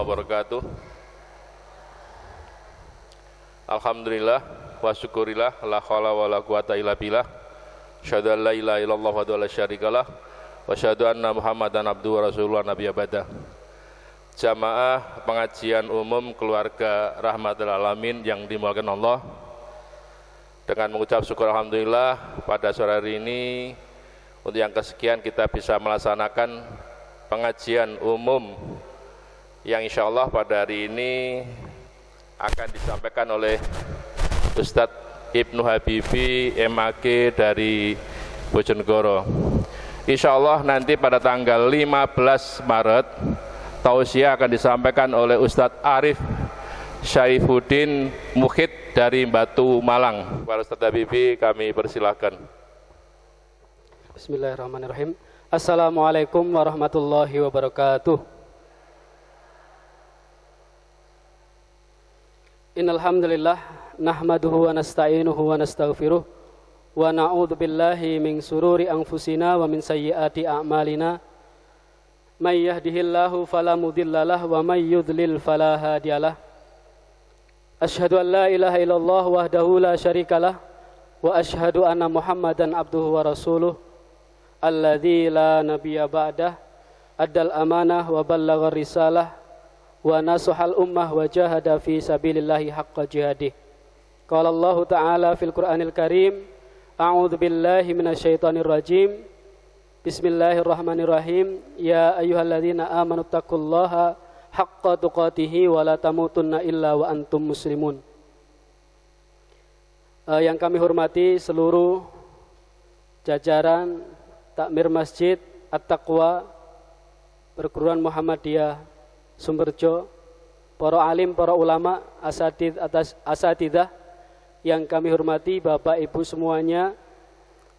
warahmatullahi wabarakatuh. Alhamdulillah wa syukurillah la haula wala quwata illa billah. Asyhadu an la ilaha illallah wa la syarikalah wa asyhadu anna Muhammadan abduhu wa rasulullah nabiyya ba'da. Jamaah pengajian umum keluarga rahmatul alamin yang dimuliakan Allah, dengan mengucap syukur alhamdulillah pada sore hari ini untuk yang kesekian kita bisa melaksanakan pengajian umum yang insya Allah pada hari ini akan disampaikan oleh Ustadz Ibnu Habibi MAG dari Bojonegoro. Insya Allah nanti pada tanggal 15 Maret tausiah akan disampaikan oleh Ustadz Arif Syaifuddin Mukhid dari Batu Malang. Para Ustadz Habibi kami persilahkan. Bismillahirrahmanirrahim. Assalamualaikum warahmatullahi wabarakatuh. Innal hamdalillah nahmaduhu wa nasta'inuhu wa nastaghfiruh wa na'udzu billahi min sururi anfusina wa min sayyiati a'malina. May yahdihillahu fala mudhillalah wa may yudlil fala hadiyalah. Asyhadu an la ilaha illallah wahdahu la syarikalah wa asyhadu anna Muhammadan abduhu wa rasuluh alladzi la nabiyya ba'dah addal amanah wa ballaghar risalah wa nasuhal ummah wa jahada fi sabilillahi haqqa jihadih. Qala Allah Ta'ala fil Qur'anil Karim, a'udzu billahi minasyaitonir rajim. Bismillahirrahmanirrahim. Ya ayyuhalladzina amanu taqullaha haqqa tuqatih wa la tamutunna illa wa antum muslimun. Yang kami hormati seluruh jajaran Takmir Masjid At-Taqwa Perguruan Muhammadiyah Sumberjo, para alim, para ulama, asatidah yang kami hormati, Bapak Ibu semuanya,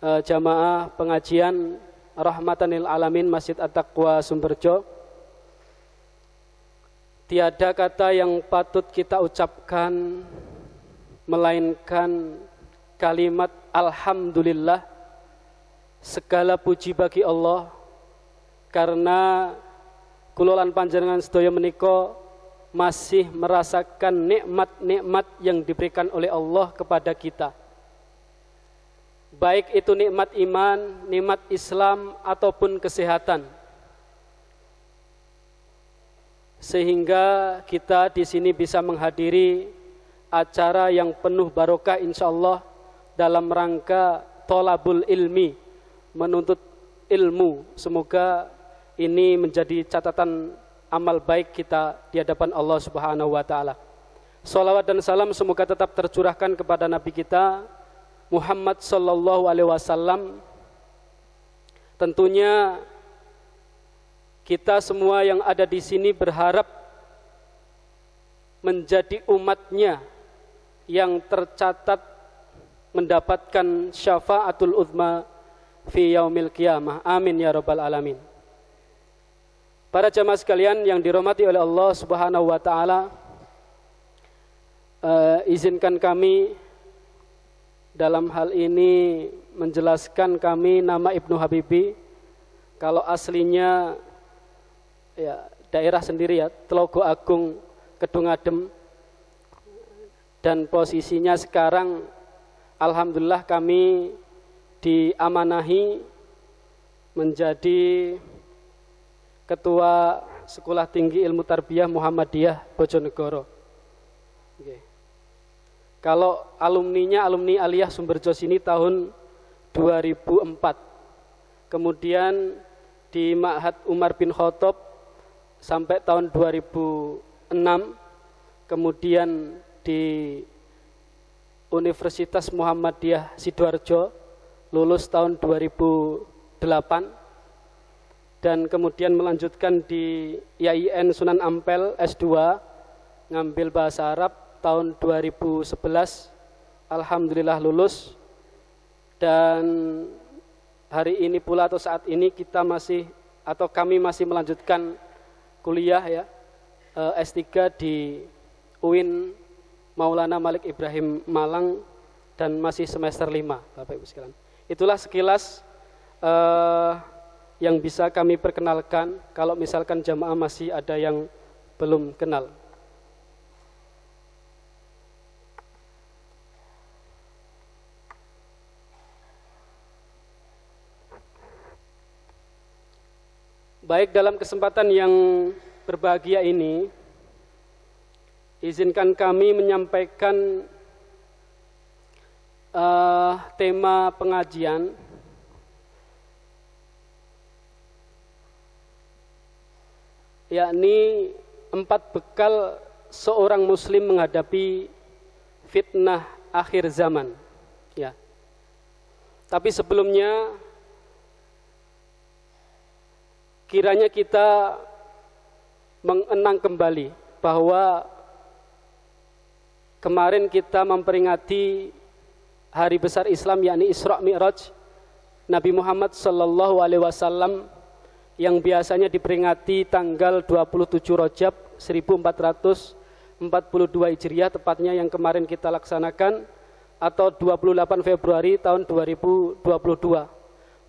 jamaah pengajian Rahmatan lil Alamin Masjid At-Taqwa Sumberjo. Tiada kata yang patut kita ucapkan melainkan kalimat alhamdulillah. Segala puji bagi Allah, karena kulolan panjenengan sedaya menika masih merasakan nikmat-nikmat yang diberikan oleh Allah kepada kita. Baik itu nikmat iman, nikmat Islam ataupun kesehatan. Sehingga kita di sini bisa menghadiri acara yang penuh barokah insyaallah dalam rangka tholabul ilmi, menuntut ilmu. Semoga ini menjadi catatan amal baik kita di hadapan Allah Subhanahu wa taala. Shalawat dan salam semoga tetap tercurahkan kepada Nabi kita Muhammad sallallahu alaihi wasallam. Tentunya kita semua yang ada di sini berharap menjadi umatnya yang tercatat mendapatkan syafaatul uzma fi yaumil qiyamah. Amin ya rabbal alamin. Para jamaah sekalian yang dirahmati oleh Allah Subhanahu wa taala, izinkan kami dalam hal ini menjelaskan kami nama Ibnu Habibi. Kalau aslinya ya daerah sendiri ya, Telogo Agung, Kedung Adem, dan posisinya sekarang alhamdulillah kami diamanahi menjadi Ketua Sekolah Tinggi Ilmu Tarbiyah Muhammadiyah Bojonegoro. Okay. Kalau alumninya alumni Aliyah Sumberjo sini tahun 2004. Kemudian di Ma'had Umar bin Khattab sampai tahun 2006. Kemudian di Universitas Muhammadiyah Sidoarjo lulus tahun 2008 dan kemudian melanjutkan di IAIN Sunan Ampel S2 ngambil bahasa Arab tahun 2011. Alhamdulillah lulus, dan hari ini pula atau saat ini kita masih atau kami masih melanjutkan kuliah ya, S3 di UIN Maulana Malik Ibrahim Malang dan masih semester 5, Bapak Ibu sekalian. Itulah sekilas yang bisa kami perkenalkan. Kalau misalkan jamaah masih ada yang belum kenal. Baik, dalam kesempatan yang berbahagia ini, izinkan kami menyampaikan tema pengajian yakni 4 bekal seorang muslim menghadapi fitnah akhir zaman. Ya. Tapi sebelumnya kiranya kita mengenang kembali bahwa kemarin kita memperingati hari besar Islam yakni Isra Mi'raj Nabi Muhammad sallallahu alaihi wasallam yang biasanya diperingati tanggal 27 Rajab 1442 Hijriah, tepatnya yang kemarin kita laksanakan, atau 28 Februari tahun 2022.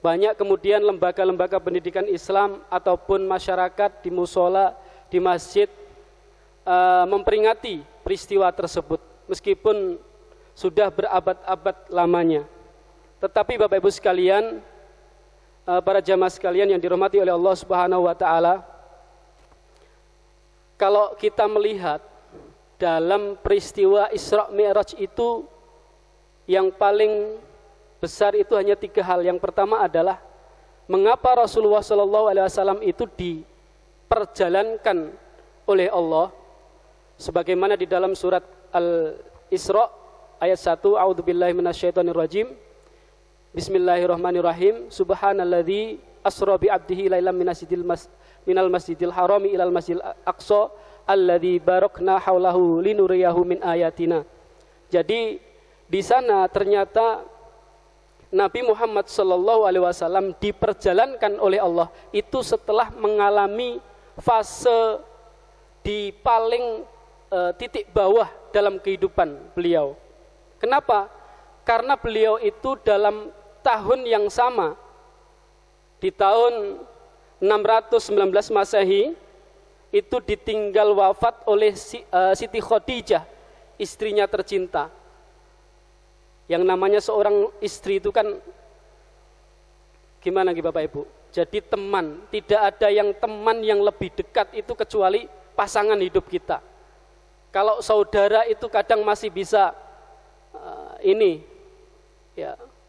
Banyak kemudian lembaga-lembaga pendidikan Islam ataupun masyarakat di musola, di masjid memperingati peristiwa tersebut meskipun sudah berabad-abad lamanya. Tetapi Bapak Ibu sekalian, para jamaah sekalian yang dirahmati oleh Allah Subhanahu wa taala, kalau kita melihat dalam peristiwa Isra Mi'raj itu yang paling besar itu hanya 3 hal. Yang pertama adalah mengapa Rasulullah SAW itu diperjalankan oleh Allah, sebagaimana di dalam surat Al-Isra ayat 1, a'udzubillahi minasyaitonirrajim, bismillahirrahmanirrahim, subhanalladzi asra bi 'abdihi lailan minal masjidil harami ilal masjidil aqsa alladzi barakna haulahu linuriyahu min ayatina. Jadi di sana ternyata Nabi Muhammad SAW diperjalankan oleh Allah itu setelah mengalami fase di paling titik bawah dalam kehidupan beliau. Kenapa? Karena beliau itu dalam tahun yang sama, di tahun 619 Masehi, itu ditinggal wafat oleh Siti Khadijah, istrinya tercinta. Yang namanya seorang istri itu kan gimana Bapak Ibu? Jadi teman, tidak ada yang teman yang lebih dekat itu kecuali pasangan hidup kita. Kalau saudara itu kadang masih bisa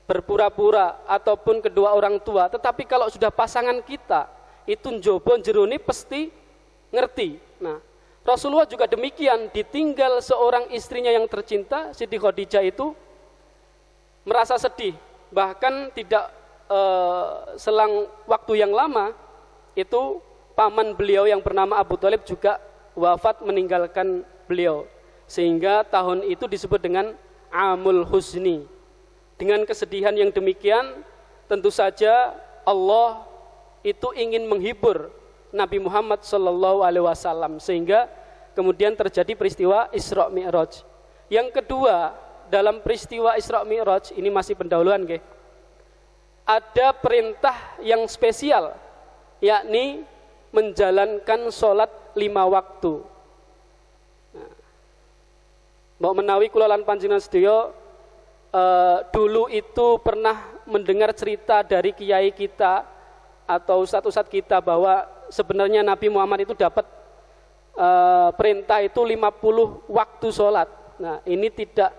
berpura-pura ataupun kedua orang tua, tetapi kalau sudah pasangan kita itu njobo jerone pasti ngerti. Nah, Rasulullah juga demikian, ditinggal seorang istrinya yang tercinta, Siti Khadijah itu merasa sedih, bahkan tidak selang waktu yang lama itu paman beliau yang bernama Abu Thalib juga wafat meninggalkan beliau, sehingga tahun itu disebut dengan Amul Huzni. Dengan kesedihan yang demikian, tentu saja Allah itu ingin menghibur Nabi Muhammad SAW, sehingga kemudian terjadi peristiwa Isra Mi'raj. Yang kedua, dalam peristiwa Isra Mi'raj ini masih pendahuluan, ada perintah yang spesial, yakni menjalankan sholat 5 waktu. Mbok menawi kula lan panjenengan sedaya dulu itu pernah mendengar cerita dari kiai kita atau ustadz-ustadz kita bahwa sebenarnya Nabi Muhammad itu dapat perintah itu 50 waktu sholat. Nah, ini tidak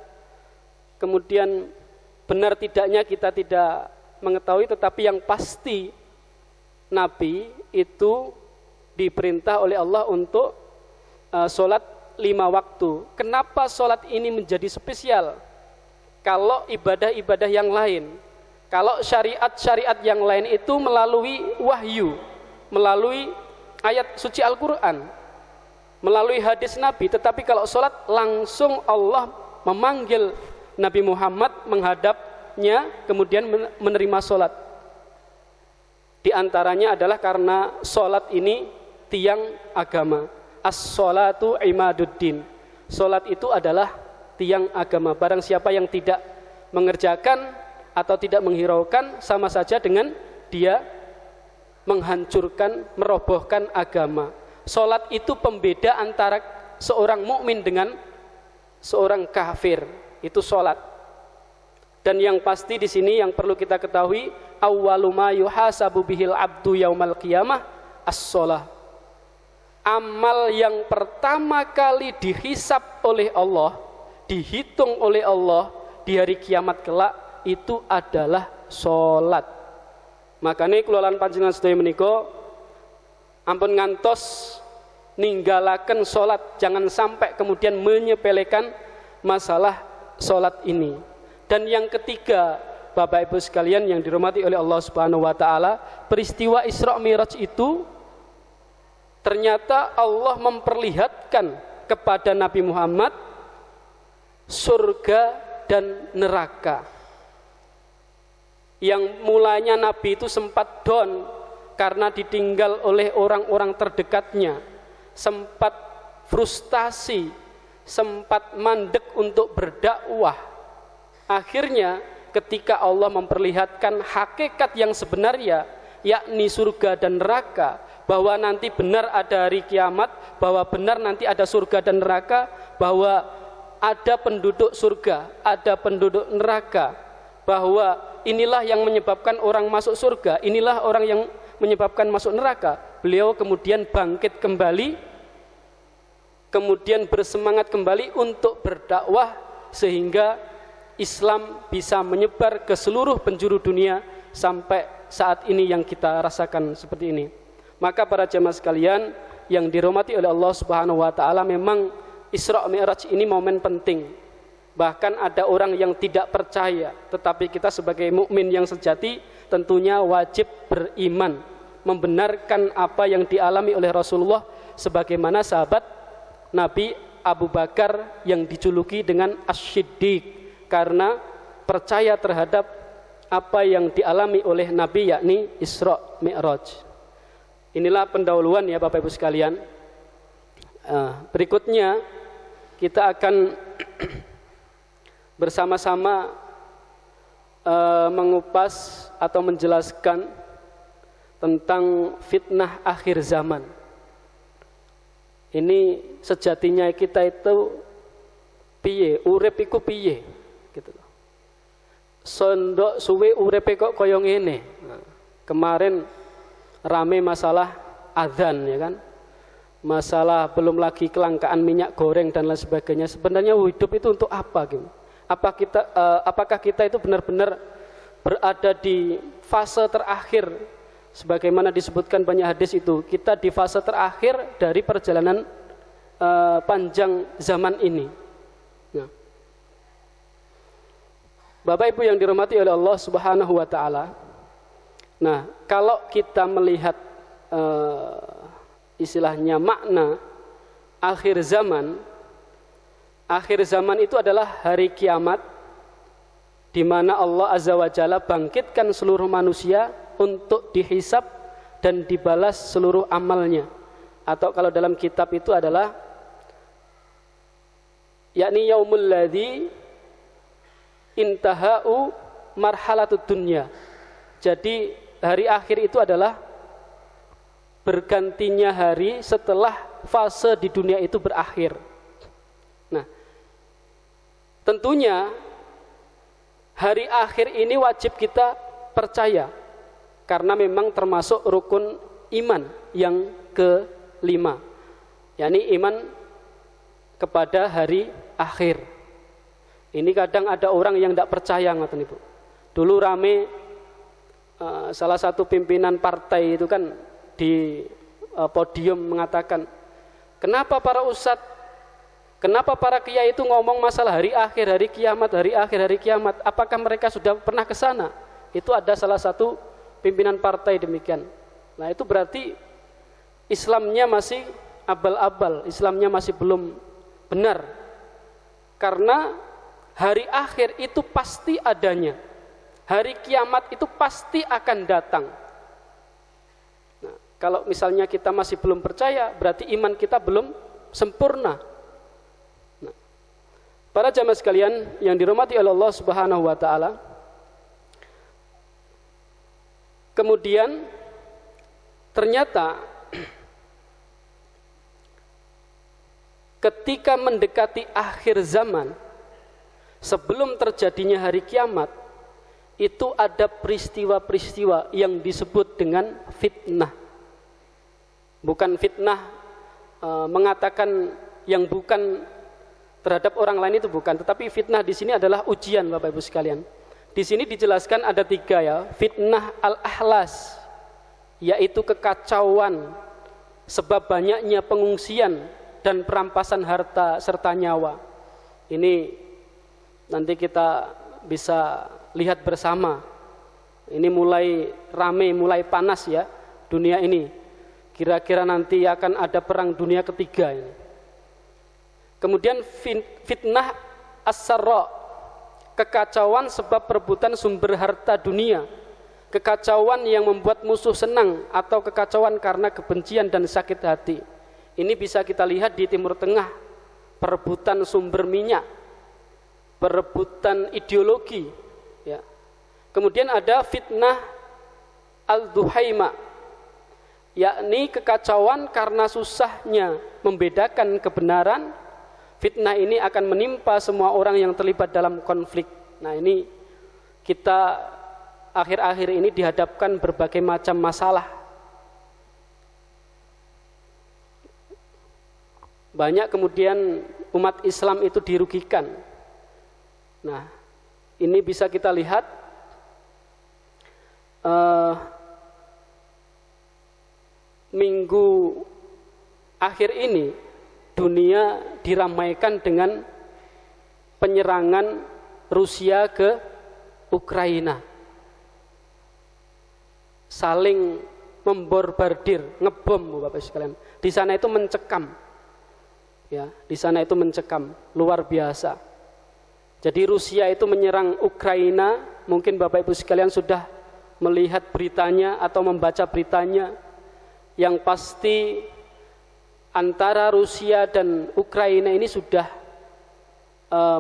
kemudian benar tidaknya kita tidak mengetahui, tetapi yang pasti Nabi itu diperintah oleh Allah untuk sholat 5 waktu. Kenapa sholat ini menjadi spesial? Kalau ibadah-ibadah yang lain, kalau syariat-syariat yang lain itu melalui wahyu, melalui ayat suci Al-Quran, melalui hadis Nabi, tetapi kalau sholat langsung Allah memanggil Nabi Muhammad menghadapnya, kemudian menerima sholat. Di antaranya adalah karena sholat ini tiang agama. As-sholatu imaduddin. Sholat itu adalah tiang agama. Barang siapa yang tidak mengerjakan atau tidak menghiraukan, sama saja dengan dia menghancurkan, merobohkan agama. Salat itu pembeda antara seorang mukmin dengan seorang kafir. Itu salat. Dan yang pasti di sini yang perlu kita ketahui, awwalu ma yuhasabu bihil abdu yaumal qiyamah as-shalah. Amal yang pertama kali dihisab oleh Allah, dihitung oleh Allah di hari kiamat kelak itu adalah salat. Makanya kelolaan panjenengan sedaya menika ampun ngantos ninggalaken salat, jangan sampai kemudian menyepelekan masalah salat ini. Dan yang ketiga, Bapak Ibu sekalian yang dirahmati oleh Allah Subhanahu wa taala, peristiwa Isra Mi'raj itu ternyata Allah memperlihatkan kepada Nabi Muhammad surga dan neraka. Yang mulanya Nabi itu sempat down karena ditinggal oleh orang-orang terdekatnya, sempat frustasi, sempat mandek untuk berdakwah. Akhirnya ketika Allah memperlihatkan hakikat yang sebenarnya, yakni surga dan neraka, bahwa nanti benar ada hari kiamat, bahwa benar nanti ada surga dan neraka, bahwa ada penduduk surga, ada penduduk neraka, bahwa inilah yang menyebabkan orang masuk surga, inilah orang yang menyebabkan masuk neraka. Beliau kemudian bangkit kembali, kemudian bersemangat kembali untuk berdakwah sehingga Islam bisa menyebar ke seluruh penjuru dunia sampai saat ini yang kita rasakan seperti ini. Maka para jemaah sekalian yang dirahmati oleh Allah Subhanahu wa taala, memang Isra Mi'raj ini momen penting. Bahkan ada orang yang tidak percaya, tetapi kita sebagai mukmin yang sejati tentunya wajib beriman, membenarkan apa yang dialami oleh Rasulullah sebagaimana sahabat Nabi Abu Bakar yang dijuluki dengan As-Siddiq karena percaya terhadap apa yang dialami oleh Nabi, yakni Isra Mi'raj. Inilah pendahuluan ya Bapak Ibu sekalian. Berikutnya kita akan bersama-sama mengupas atau menjelaskan tentang fitnah akhir zaman. Ini sejatinya kita itu piye, urip iku piye gitu. Sondok suwe urip kok kaya ngene. Kemarin rame masalah adzan ya kan, masalah belum lagi kelangkaan minyak goreng dan lain sebagainya. Sebenarnya hidup itu untuk apa gitu? Apakah kita itu benar-benar berada di fase terakhir sebagaimana disebutkan banyak hadis itu, kita di fase terakhir dari perjalanan panjang zaman ini. Nah, Bapak Ibu yang dirahmati oleh Allah Subhanahu wa taala, nah, kalau kita melihat istilahnya makna akhir zaman itu adalah hari kiamat di mana Allah Azza wa Jalla bangkitkan seluruh manusia untuk dihisab dan dibalas seluruh amalnya. Atau kalau dalam kitab itu adalah yakni yaumul ladzi intahau marhalatud dunya. Jadi hari akhir itu adalah bergantinya hari setelah fase di dunia itu berakhir. Nah, tentunya hari akhir ini wajib kita percaya karena memang termasuk rukun iman yang kelima, yakni iman kepada hari akhir. Ini kadang ada orang yang tidak percaya, ngoten Ibu. Dulu rame salah satu pimpinan partai itu kan di podium mengatakan, kenapa para ustadz, kenapa para kiai itu ngomong masalah hari akhir, hari kiamat, hari akhir, hari kiamat? Apakah mereka sudah pernah ke sana? Itu ada salah satu pimpinan partai demikian. Nah, itu berarti Islamnya masih abal-abal, Islamnya masih belum benar. Karena hari akhir itu pasti adanya. Hari kiamat itu pasti akan datang. Nah, kalau misalnya kita masih belum percaya, berarti iman kita belum sempurna. Nah, para jamaah sekalian yang dirahmati oleh Allah Subhanahu wa taala, kemudian ternyata ketika mendekati akhir zaman, sebelum terjadinya hari kiamat, itu ada peristiwa-peristiwa yang disebut dengan fitnah. Bukan fitnah mengatakan yang bukan terhadap orang lain, itu bukan, tetapi fitnah di sini adalah ujian, Bapak Ibu sekalian. Di sini dijelaskan ada 3 ya, fitnah al-ahlas, yaitu kekacauan sebab banyaknya pengungsian dan perampasan harta serta nyawa. Ini nanti kita bisa lihat bersama. Ini mulai ramai, mulai panas ya dunia ini. Kira-kira nanti akan ada perang dunia ketiga ini. Kemudian fitnah as-sarra, kekacauan sebab perebutan sumber harta dunia, kekacauan yang membuat musuh senang, atau kekacauan karena kebencian dan sakit hati. Ini bisa kita lihat di Timur Tengah, perebutan sumber minyak, perebutan ideologi ya. Kemudian ada fitnah al-duhaima, yakni kekacauan karena susahnya membedakan kebenaran. Fitnah ini akan menimpa semua orang yang terlibat dalam konflik. Nah, ini kita akhir-akhir ini dihadapkan berbagai macam masalah. Banyak kemudian umat Islam itu dirugikan. Nah, ini bisa kita lihat minggu akhir ini dunia diramaikan dengan penyerangan Rusia ke Ukraina. Saling membombardir, ngebom, Bapak sekalian. Di sana itu mencekam. Ya, di sana itu mencekam luar biasa. Jadi Rusia itu menyerang Ukraina, mungkin Bapak Ibu sekalian sudah melihat beritanya atau membaca beritanya. Yang pasti antara Rusia dan Ukraina ini sudah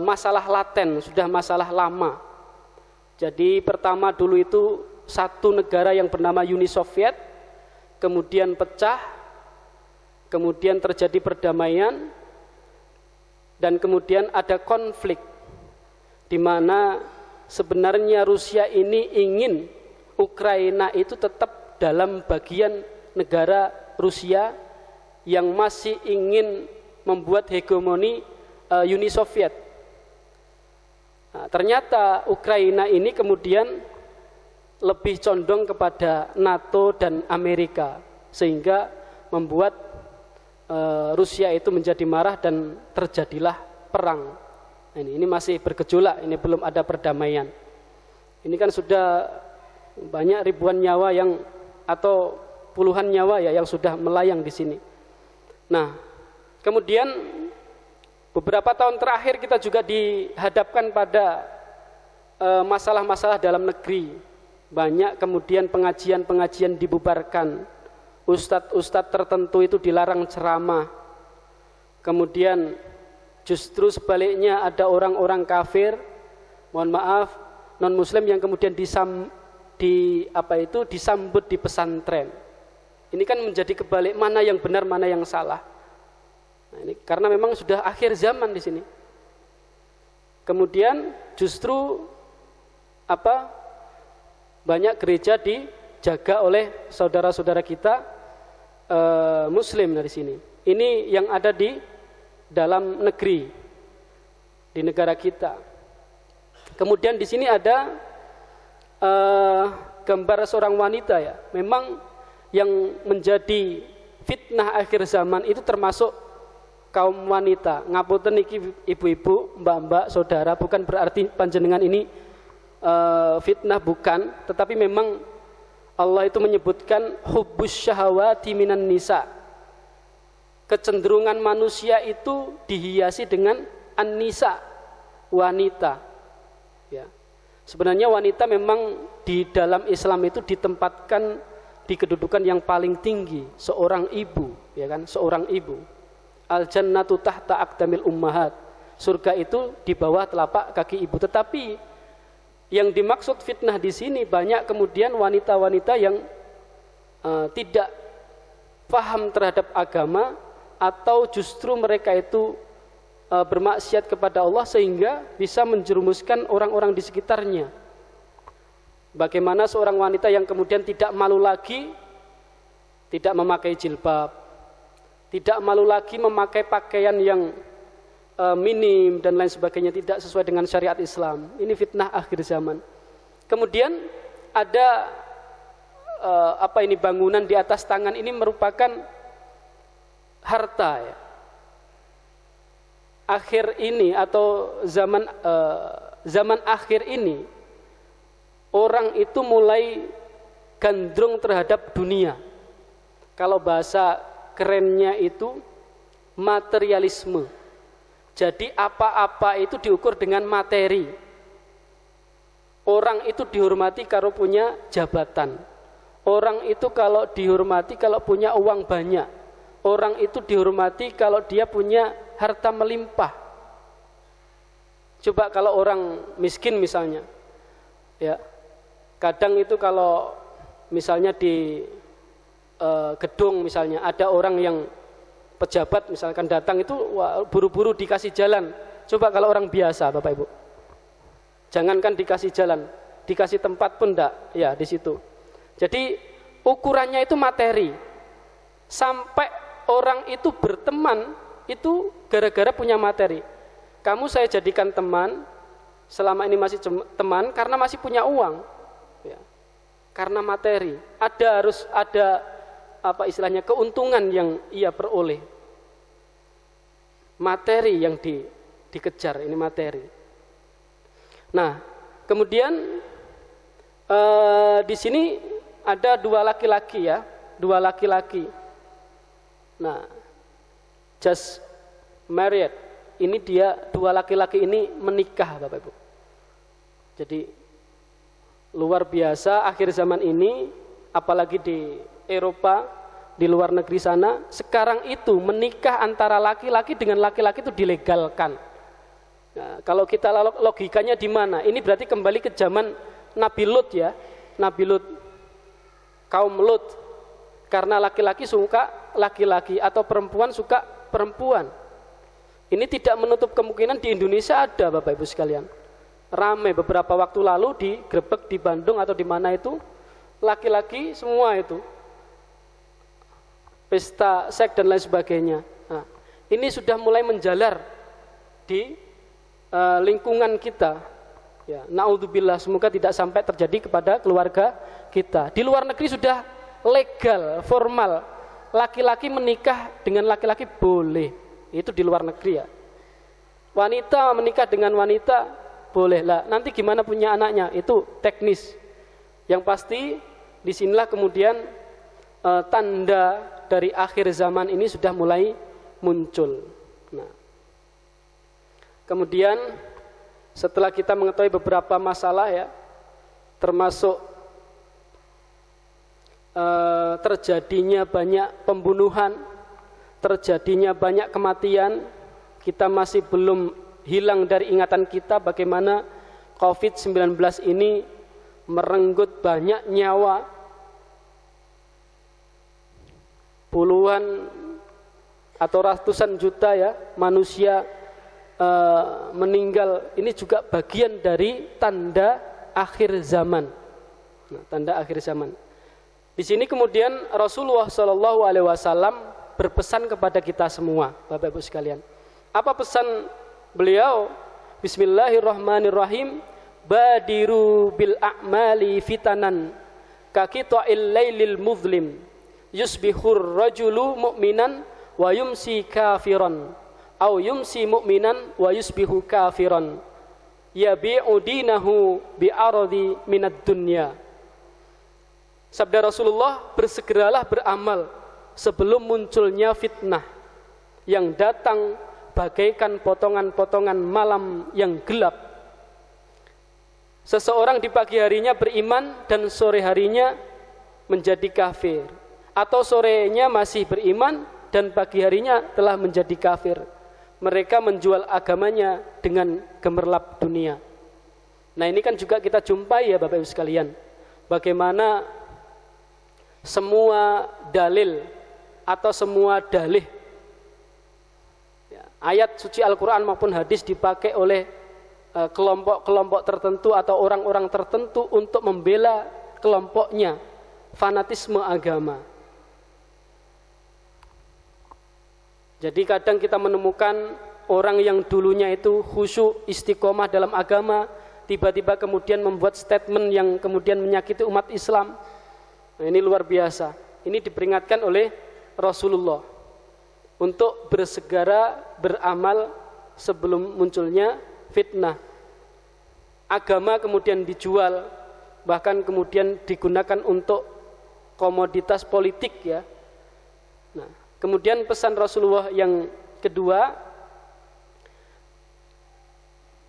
masalah laten, sudah masalah lama. Jadi pertama dulu itu satu negara yang bernama Uni Soviet, kemudian pecah, kemudian terjadi perdamaian, dan kemudian ada konflik di mana sebenarnya Rusia ini ingin Ukraina itu tetap dalam bagian negara Rusia yang masih ingin membuat hegemoni Uni Soviet. Nah, ternyata Ukraina ini kemudian lebih condong kepada NATO dan Amerika, sehingga membuat Rusia itu menjadi marah dan terjadilah perang. Nah, ini masih bergejolak, ini belum ada perdamaian. Ini kan sudah banyak ribuan nyawa yang, atau puluhan nyawa ya, yang sudah melayang di sini. Nah, kemudian beberapa tahun terakhir kita juga dihadapkan pada masalah-masalah dalam negeri. Banyak kemudian pengajian-pengajian dibubarkan. Ustadz-ustadz tertentu itu dilarang ceramah. Kemudian justru sebaliknya ada orang-orang kafir, mohon maaf, non muslim yang kemudian disambut di pesantren. Ini kan menjadi kebalik, mana yang benar, mana yang salah. Nah, ini karena memang sudah akhir zaman di sini. Kemudian justru banyak gereja dijaga oleh saudara-saudara kita Muslim dari sini. Ini yang ada di dalam negeri, di negara kita. Kemudian di sini ada gambar seorang wanita ya. Memang yang menjadi fitnah akhir zaman itu termasuk kaum wanita. Ngapunten niki ibu-ibu, mbak-mbak, saudara, bukan berarti panjenengan ini fitnah, bukan, tetapi memang Allah itu menyebutkan hubbus syahawati minan nisa. Kecenderungan manusia itu dihiasi dengan an-nisa, wanita. Ya. Sebenarnya wanita memang di dalam Islam itu ditempatkan di kedudukan yang paling tinggi, seorang ibu, ya kan? Seorang ibu. Al-jannatu tahta aqdamil ummahat. Surga itu di bawah telapak kaki ibu. Tetapi yang dimaksud fitnah di sini banyak kemudian wanita-wanita yang tidak paham terhadap agama, atau justru mereka itu bermaksiat kepada Allah sehingga bisa menjerumuskan orang-orang di sekitarnya. Bagaimana seorang wanita yang kemudian tidak malu lagi, tidak memakai jilbab, tidak malu lagi memakai pakaian yang minim dan lain sebagainya, tidak sesuai dengan syariat Islam. Ini fitnah akhir zaman. Kemudian ada bangunan di atas tangan, ini merupakan harta ya. Akhir ini atau zaman akhir ini orang itu mulai gandrung terhadap dunia. Kalau bahasa kerennya itu materialisme. Jadi apa-apa itu diukur dengan materi. Orang itu dihormati kalau punya jabatan. Orang itu kalau dihormati kalau punya uang banyak. Orang itu dihormati kalau dia punya harta melimpah. Coba kalau orang miskin misalnya, ya, kadang itu kalau misalnya di gedung misalnya ada orang yang pejabat misalkan datang itu buru-buru dikasih jalan. Coba kalau orang biasa, Bapak Ibu, jangankan dikasih jalan, dikasih tempat pun enggak, ya di situ. Jadi ukurannya itu materi. Sampai orang itu berteman itu gara-gara punya materi. Kamu saya jadikan teman, selama ini masih teman karena masih punya uang, ya. Karena materi. Harus ada istilahnya keuntungan yang ia peroleh. Materi yang dikejar, ini materi. Nah, kemudian di sini ada dua laki-laki ya, dua laki-laki. Nah, just married. Ini dia dua laki-laki ini menikah, Bapak Ibu. Jadi luar biasa akhir zaman ini, apalagi di Eropa, di luar negeri sana, sekarang itu menikah antara laki-laki dengan laki-laki itu dilegalkan. Nah, kalau kita logikanya di mana? Ini berarti kembali ke zaman Nabi Lut ya, Nabi Lut, kaum Lut. Karena laki-laki suka laki-laki atau perempuan suka perempuan. Ini tidak menutup kemungkinan di Indonesia ada, Bapak Ibu sekalian. Ramai beberapa waktu lalu di Grebek, di Bandung atau di mana itu, laki-laki semua itu. Pesta seks dan lain sebagainya. Nah, ini sudah mulai menjalar di lingkungan kita. Ya, naudzubillah, semoga tidak sampai terjadi kepada keluarga kita. Di luar negeri sudah legal, formal. Laki-laki menikah dengan laki-laki boleh. Itu di luar negeri ya. Wanita menikah dengan wanita boleh lah. Nanti gimana punya anaknya itu teknis. Yang pasti disinilah kemudian tanda dari akhir zaman ini sudah mulai muncul. Nah, kemudian setelah kita mengetahui beberapa masalah ya, termasuk terjadinya banyak pembunuhan, terjadinya banyak kematian, kita masih belum hilang dari ingatan kita bagaimana COVID-19 ini merenggut banyak nyawa, puluhan atau ratusan juta ya manusia meninggal. Ini juga bagian dari tanda akhir zaman. Nah, tanda akhir zaman. Di sini kemudian Rasulullah SAW berpesan kepada kita semua, Bapak Ibu sekalian. Apa pesan beliau? Bismillahirrahmanirrahim. Badiru bil a'mali fitanan kaqita'il lailil muzlim yusbihur rajulu mu'minan wa yumsi kafiran au yumsi mu'minan wa yusbihu kafiran yabi'u dinahu bi'aradi minad dunya. Sabda Rasulullah, bersegeralah beramal sebelum munculnya fitnah yang datang bagaikan potongan-potongan malam yang gelap. Seseorang di pagi harinya beriman dan sore harinya menjadi kafir, atau sorenya masih beriman dan pagi harinya telah menjadi kafir. Mereka menjual agamanya dengan gemerlap dunia. Nah, ini kan juga kita jumpai ya Bapak Ibu sekalian, bagaimana semua dalil atau semua dalih ayat suci Al-Quran maupun hadis dipakai oleh kelompok-kelompok tertentu atau orang-orang tertentu untuk membela kelompoknya, fanatisme agama. Jadi kadang kita menemukan orang yang dulunya itu khusyuk, istiqomah dalam agama, tiba-tiba kemudian membuat statement yang kemudian menyakiti umat Islam. Nah, ini luar biasa. Ini diperingatkan oleh Rasulullah untuk bersegera beramal sebelum munculnya fitnah. Agama kemudian dijual, bahkan kemudian digunakan untuk komoditas politik ya. Nah, kemudian pesan Rasulullah yang kedua,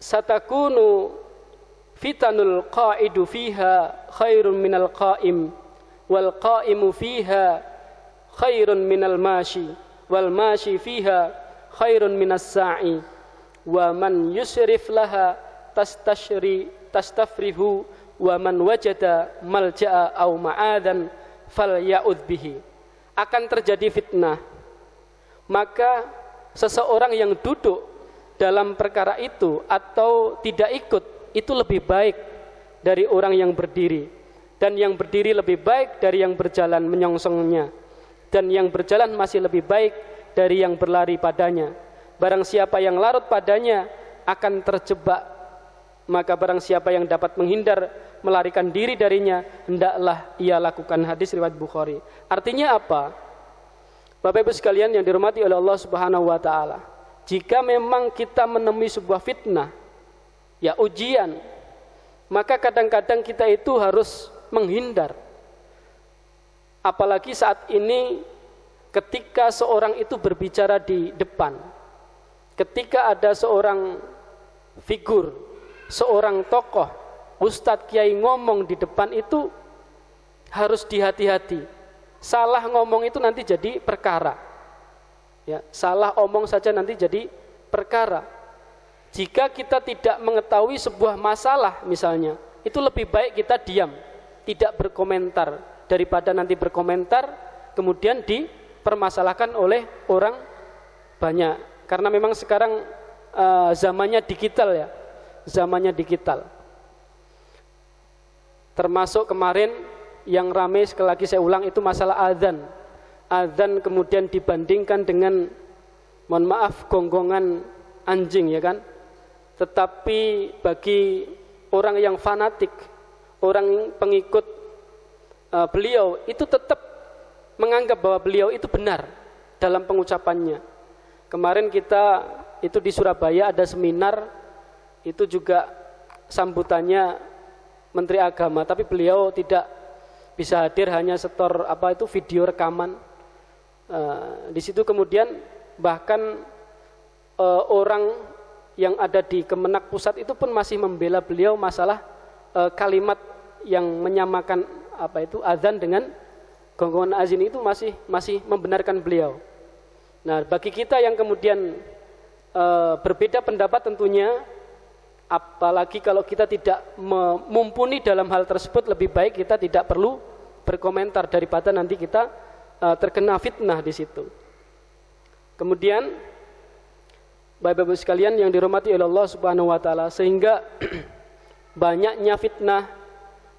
satakunu fitanul qa'idu fiha khairun minal qa'im wal qa'imu fiha khairun minal mashi wal mashi fiha khairun minas sa'i wa man yusrif laha tastafrihu wa man wajada malja'a aw ma'adan falya'udh bihi. Akan terjadi fitnah, maka seseorang yang duduk dalam perkara itu atau tidak ikut itu lebih baik dari orang yang berdiri, dan yang berdiri lebih baik dari yang berjalan menyongsongnya, dan yang berjalan masih lebih baik dari yang berlari padanya. Barang siapa yang larut padanya akan terjebak, maka barang siapa yang dapat menghindar melarikan diri darinya, hendaklah ia lakukan. Hadis riwayat Bukhari. Artinya apa? Bapak Ibu sekalian yang dirahmati oleh Allah Subhanahu wa taala, jika memang kita menemui sebuah fitnah, ya ujian, maka kadang-kadang kita itu harus menghindar. Apalagi saat ini ketika seorang itu berbicara di depan, ketika ada seorang figur, seorang tokoh, ustadz, kiai ngomong di depan itu harus dihati-hati. Salah ngomong itu nanti jadi perkara. Ya, salah omong saja nanti jadi perkara. Jika kita tidak mengetahui sebuah masalah misalnya, itu lebih baik kita diam, tidak berkomentar, daripada nanti berkomentar kemudian dipermasalahkan oleh orang banyak. Karena memang sekarang zamannya digital ya, zamannya digital. Termasuk kemarin yang ramai, sekali lagi saya ulang, itu masalah azan. Azan kemudian dibandingkan dengan, mohon maaf, gonggongan anjing ya kan. Tetapi bagi orang yang fanatik, orang pengikut beliau itu tetap menganggap bahwa beliau itu benar dalam pengucapannya. Kemarin kita itu di Surabaya ada seminar, itu juga sambutannya Menteri Agama, tapi beliau tidak bisa hadir, hanya setor video rekaman. Di situ kemudian bahkan orang yang ada di Kemenak Pusat itu pun masih membela beliau masalah kalimat yang menyamakan azan dengan gonggongan azan itu masih membenarkan beliau. Nah, bagi kita yang kemudian berbeda pendapat tentunya, apalagi kalau kita tidak mumpuni dalam hal tersebut, lebih baik kita tidak perlu berkomentar daripada nanti kita terkena fitnah di situ. Kemudian Bapak-Ibu sekalian yang dirahmati oleh Allah Subhanahu wa taala, sehingga banyaknya fitnah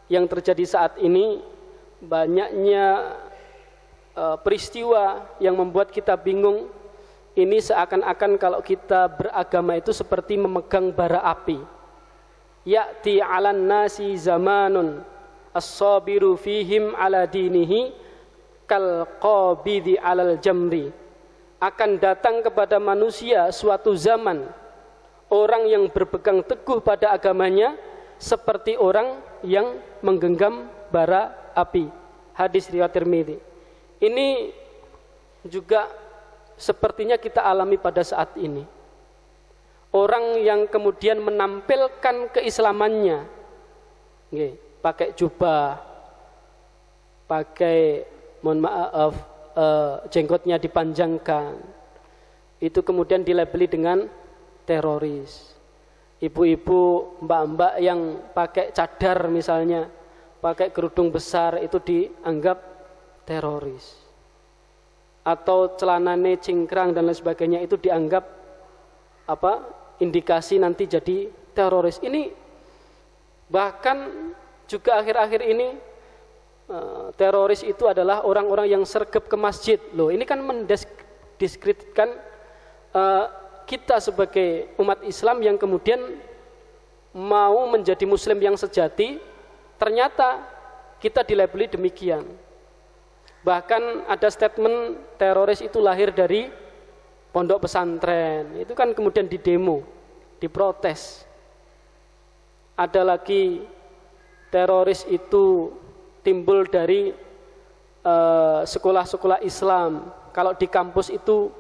yang terjadi saat ini, banyaknya peristiwa yang membuat kita bingung. Ini seakan-akan kalau kita beragama itu seperti memegang bara api. Ya'ti 'alan nasi zamanun as-sabiru fihim 'ala dinihi kal qabidi 'alal jamri. Akan datang kepada manusia suatu zaman, orang yang berpegang teguh pada agamanya seperti orang yang menggenggam bara api. Hadis riwayat Tirmidzi. Ini juga sepertinya kita alami pada saat ini. Orang yang kemudian menampilkan keislamannya, pakai jubah, pakai, mohon maaf, jenggotnya dipanjangkan, itu kemudian dilabeli dengan teroris. Ibu-ibu, mbak-mbak yang pakai cadar misalnya, pakai kerudung besar, itu dianggap teroris. Atau celanane cingkrang dan lain sebagainya, itu dianggap indikasi nanti jadi teroris. Ini bahkan juga akhir-akhir ini teroris itu adalah orang-orang yang sergap ke masjid. Loh, ini kan mendiskreditkan kita sebagai umat Islam yang kemudian mau menjadi muslim yang sejati, ternyata kita dilabeli demikian. Bahkan ada statement teroris itu lahir dari pondok pesantren. Itu kan kemudian didemo, diprotes. Ada lagi teroris itu timbul dari sekolah-sekolah Islam. Kalau di kampus itu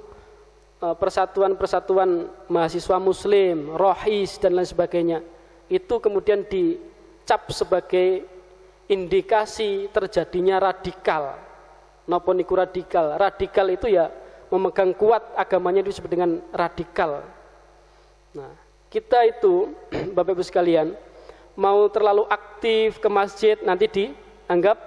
persatuan-persatuan mahasiswa muslim, rohis dan lain sebagainya, itu kemudian dicap sebagai indikasi terjadinya radikal. Napa niku radikal? Radikal itu ya memegang kuat agamanya itu disebut dengan radikal. Nah, kita itu Bapak Ibu sekalian, mau terlalu aktif ke masjid nanti dianggap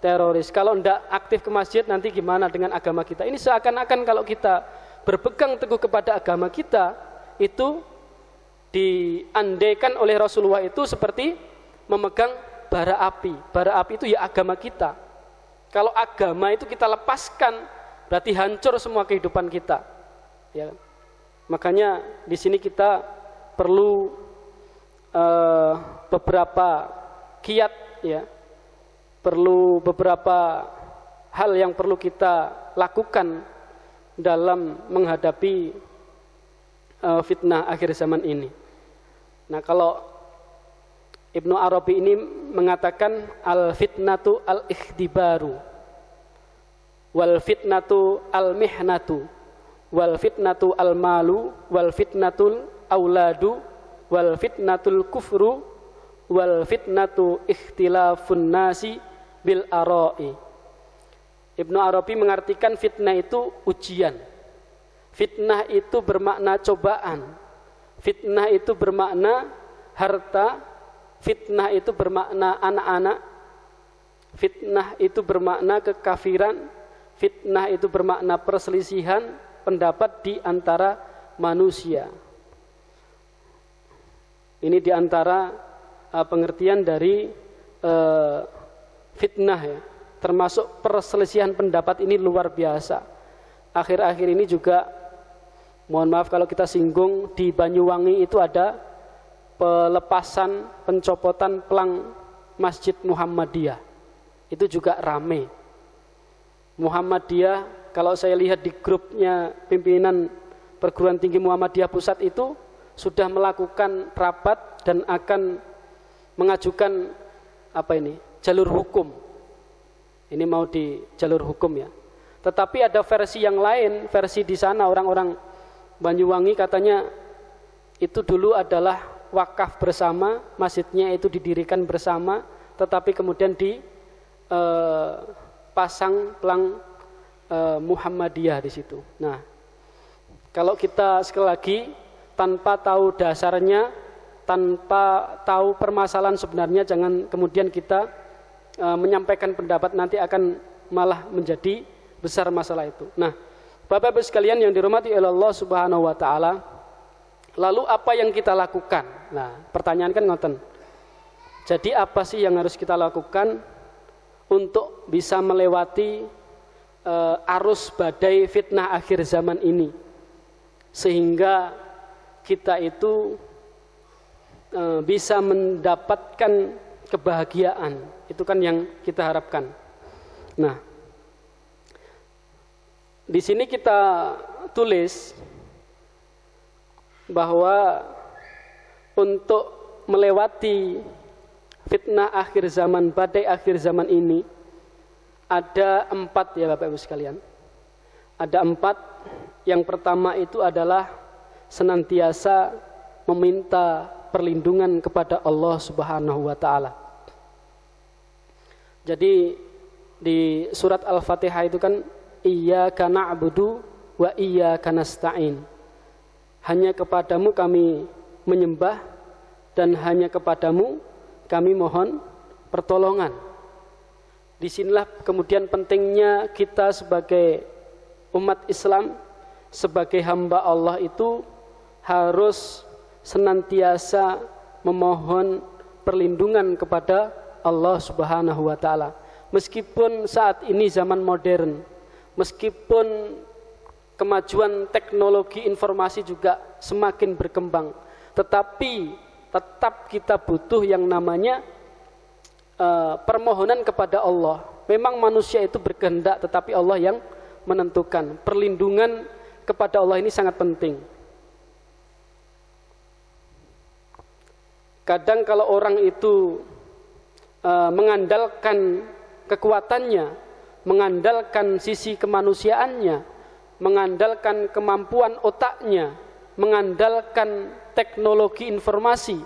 teroris. Kalau tidak aktif ke masjid nanti gimana dengan agama kita? Ini seakan-akan kalau kita berpegang teguh kepada agama kita itu diandaikan oleh Rasulullah itu seperti memegang bara api. Bara api itu ya agama kita. Kalau agama itu kita lepaskan berarti hancur semua kehidupan kita. Ya. Makanya di sini kita perlu beberapa kiat, ya, perlu beberapa hal yang perlu kita lakukan dalam menghadapi fitnah akhir zaman ini. Nah, kalau Ibnu Arabi ini mengatakan al-fitnatu al-ikhtibaru wal fitnatu al-mihnatu wal fitnatu al-malu wal fitnatul auladu wal fitnatul kufru wal fitnatu ikhtilafun nasi bil ara'i. Ibnu Arabi mengartikan fitnah itu ujian. Fitnah itu bermakna cobaan. Fitnah itu bermakna harta. Fitnah itu bermakna anak-anak. Fitnah itu bermakna kekafiran. Fitnah itu bermakna perselisihan pendapat di antara manusia. Ini di antara pengertian dari fitnah, ya. Termasuk perselisihan pendapat ini luar biasa. Akhir-akhir ini juga, mohon maaf kalau kita singgung, di Banyuwangi itu ada pelepasan, pencopotan pelang Masjid Muhammadiyah. Itu juga rame. Muhammadiyah, kalau saya lihat di grupnya pimpinan perguruan tinggi Muhammadiyah pusat itu sudah melakukan rapat dan akan mengajukan jalur hukum. Ini mau di jalur hukum, ya. Tetapi ada versi yang lain, versi di sana orang-orang Banyuwangi katanya itu dulu adalah wakaf bersama, masjidnya itu didirikan bersama, tetapi kemudian dipasang pelang Muhammadiyah di situ. Nah, kalau kita sekali lagi tanpa tahu dasarnya, tanpa tahu permasalahan sebenarnya, jangan kemudian kita menyampaikan pendapat, nanti akan malah menjadi besar masalah itu. Nah, Bapak-Ibu sekalian yang dirahmati oleh Allah Subhanahu wa taala, lalu apa yang kita lakukan? Nah, pertanyaan kan ngoten. Jadi apa sih yang harus kita lakukan untuk bisa melewati arus badai fitnah akhir zaman ini, sehingga kita itu bisa mendapatkan kebahagiaan? Itu kan yang kita harapkan. Nah, di sini kita tulis bahwa untuk melewati fitnah akhir zaman, badai akhir zaman ini, ada 4, ya Bapak Ibu sekalian. Ada 4. Yang pertama itu adalah senantiasa meminta perlindungan kepada Allah Subhanahu wa taala. Jadi di surat Al-Fatihah itu kan iyyaka na'budu wa iyyaka nasta'in. Hanya kepadamu kami menyembah dan hanya kepadamu kami mohon pertolongan. Disinilah kemudian pentingnya kita sebagai umat Islam, sebagai hamba Allah itu harus senantiasa memohon perlindungan kepada Allah Subhanahu wa taala. Meskipun saat ini zaman modern, meskipun kemajuan teknologi informasi juga semakin berkembang, tetapi tetap kita butuh yang namanya permohonan kepada Allah. Memang manusia itu berkehendak, tetapi Allah yang menentukan. Perlindungan kepada Allah ini sangat penting. Kadang kalau orang itu mengandalkan kekuatannya, mengandalkan sisi kemanusiaannya, mengandalkan kemampuan otaknya, mengandalkan teknologi informasi,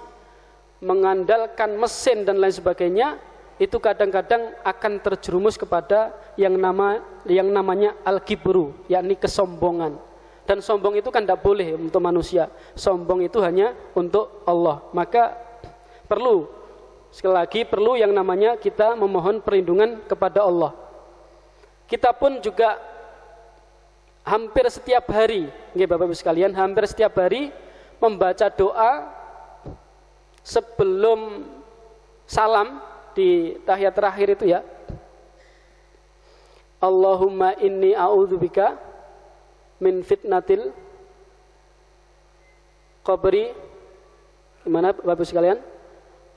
mengandalkan mesin dan lain sebagainya, itu kadang-kadang akan terjerumus kepada yang namanya al-kibru, yakni kesombongan. Dan sombong itu kan tidak boleh untuk manusia. Sombong itu hanya untuk Allah. Maka perlu, sekali lagi perlu yang namanya kita memohon perlindungan kepada Allah. Kita pun juga hampir setiap hari, Bapak Ibu sekalian, hampir setiap hari membaca doa sebelum salam di tahiyat terakhir itu ya. Allahumma inni a'udzubika min fitnatil qabri. Gimana Bapak Ibu sekalian?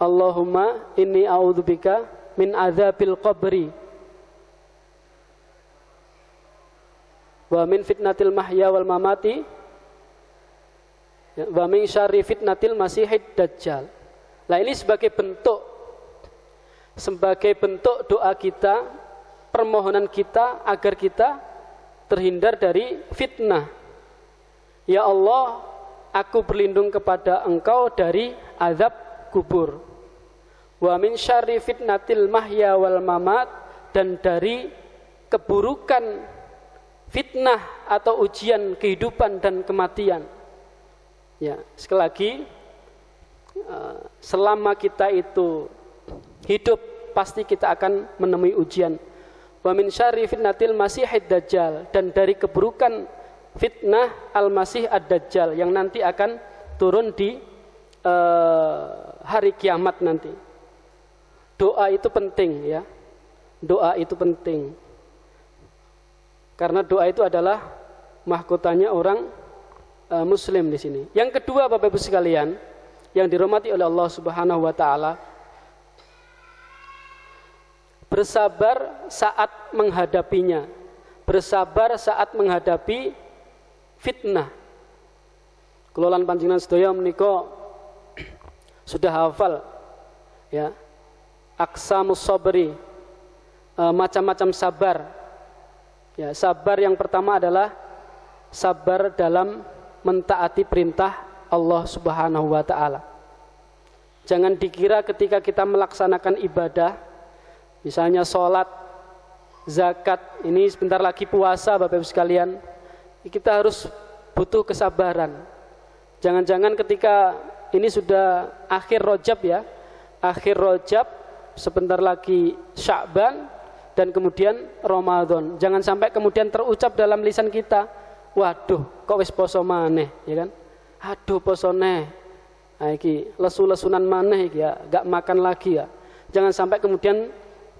Allahumma inni a'udzubika min adzabil qabri wa min fitnatil mahya wal mamati wa min syarri fitnatil masihid dajjal. Nah, ini sebagai bentuk doa kita, permohonan kita agar kita terhindar dari fitnah. Ya Allah, aku berlindung kepada Engkau dari azab kubur. Wa min syarri fitnatil mahya wal mamat, dan dari keburukan fitnah atau ujian kehidupan dan kematian. Ya, sekali lagi, selama kita itu hidup pasti kita akan menemui ujian. Wa min syarri fitnatil masihid dajjal, dan dari keburukan fitnah al-masih ad-dajjal yang nanti akan turun di hari kiamat nanti. Doa itu penting ya. Doa itu penting. Karena doa itu adalah mahkotanya orang muslim di sini. Yang kedua Bapak Ibu sekalian yang dirahmati oleh Allah Subhanahu wa taala, bersabar saat menghadapinya, bersabar saat menghadapi fitnah. Kelolaan panjenengan sedaya menika sudah hafal ya, aqsamus sabri, macam-macam sabar. Ya, sabar yang pertama adalah sabar dalam mentaati perintah Allah Subhanahu wa taala. Jangan dikira ketika kita melaksanakan ibadah, misalnya sholat, zakat, ini sebentar lagi puasa Bapak Ibu sekalian, kita harus butuh kesabaran. Jangan-jangan ketika ini sudah akhir Rajab ya, akhir Rajab, sebentar lagi Sya'ban, dan kemudian Ramadan. Jangan sampai kemudian terucap dalam lisan kita, waduh kok wis poso maneh, ya kan? Aduh poso neh, iki lesu-lesunan maneh iki ya, gak makan lagi ya. Jangan sampai kemudian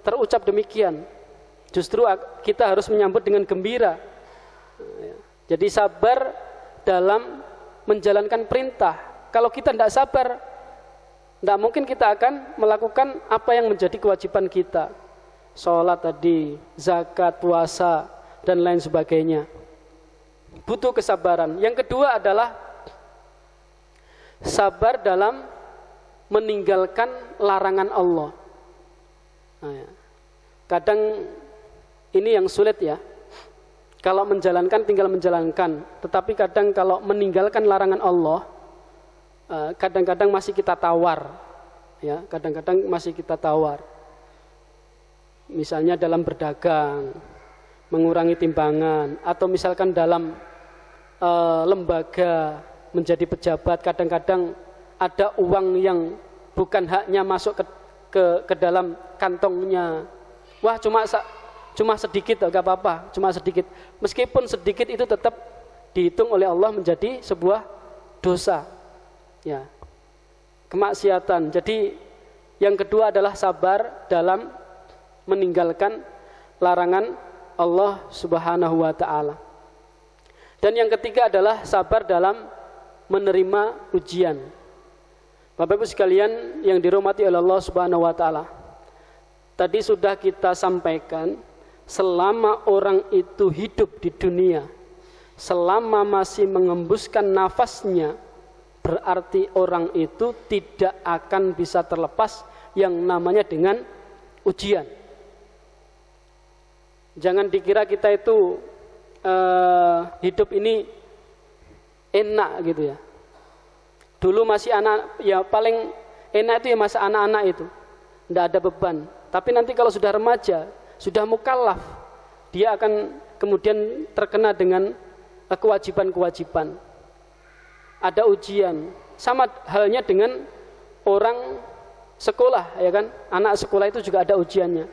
terucap demikian. Justru kita harus menyambut dengan gembira. Jadi sabar dalam menjalankan perintah. Kalau kita tidak sabar, tidak mungkin kita akan melakukan apa yang menjadi kewajiban kita. Sholat tadi, zakat, puasa, dan lain sebagainya. Butuh kesabaran. Yang kedua adalah sabar dalam meninggalkan larangan Allah. Nah, ya. Kadang ini yang sulit ya. Kalau menjalankan tinggal menjalankan, tetapi kadang kalau meninggalkan larangan Allah, kadang-kadang masih kita tawar, ya. Kadang-kadang masih kita tawar. Misalnya dalam berdagang, mengurangi timbangan, atau misalkan dalam lembaga menjadi pejabat, kadang-kadang ada uang yang bukan haknya masuk ke dalam kantongnya. Wah cuma sedikit, gak apa-apa, cuma sedikit. Meskipun sedikit itu tetap dihitung oleh Allah menjadi sebuah dosa, ya, kemaksiatan. Jadi yang kedua adalah sabar dalam meninggalkan larangan Allah Subhanahu wa taala. Dan yang ketiga adalah sabar dalam menerima ujian. Bapak Ibu sekalian yang dirahmati oleh Allah Subhanahu wa taala. Tadi sudah kita sampaikan, selama orang itu hidup di dunia, selama masih mengembuskan nafasnya, berarti orang itu tidak akan bisa terlepas yang namanya dengan ujian. Jangan dikira kita itu hidup ini enak gitu ya. Dulu masih anak, ya paling enak itu ya masa anak-anak itu, tidak ada beban. Tapi nanti kalau sudah remaja, sudah mukallaf, dia akan kemudian terkena dengan kewajiban-kewajiban. Ada ujian. Sama halnya dengan orang sekolah, ya kan? Anak sekolah itu juga ada ujiannya.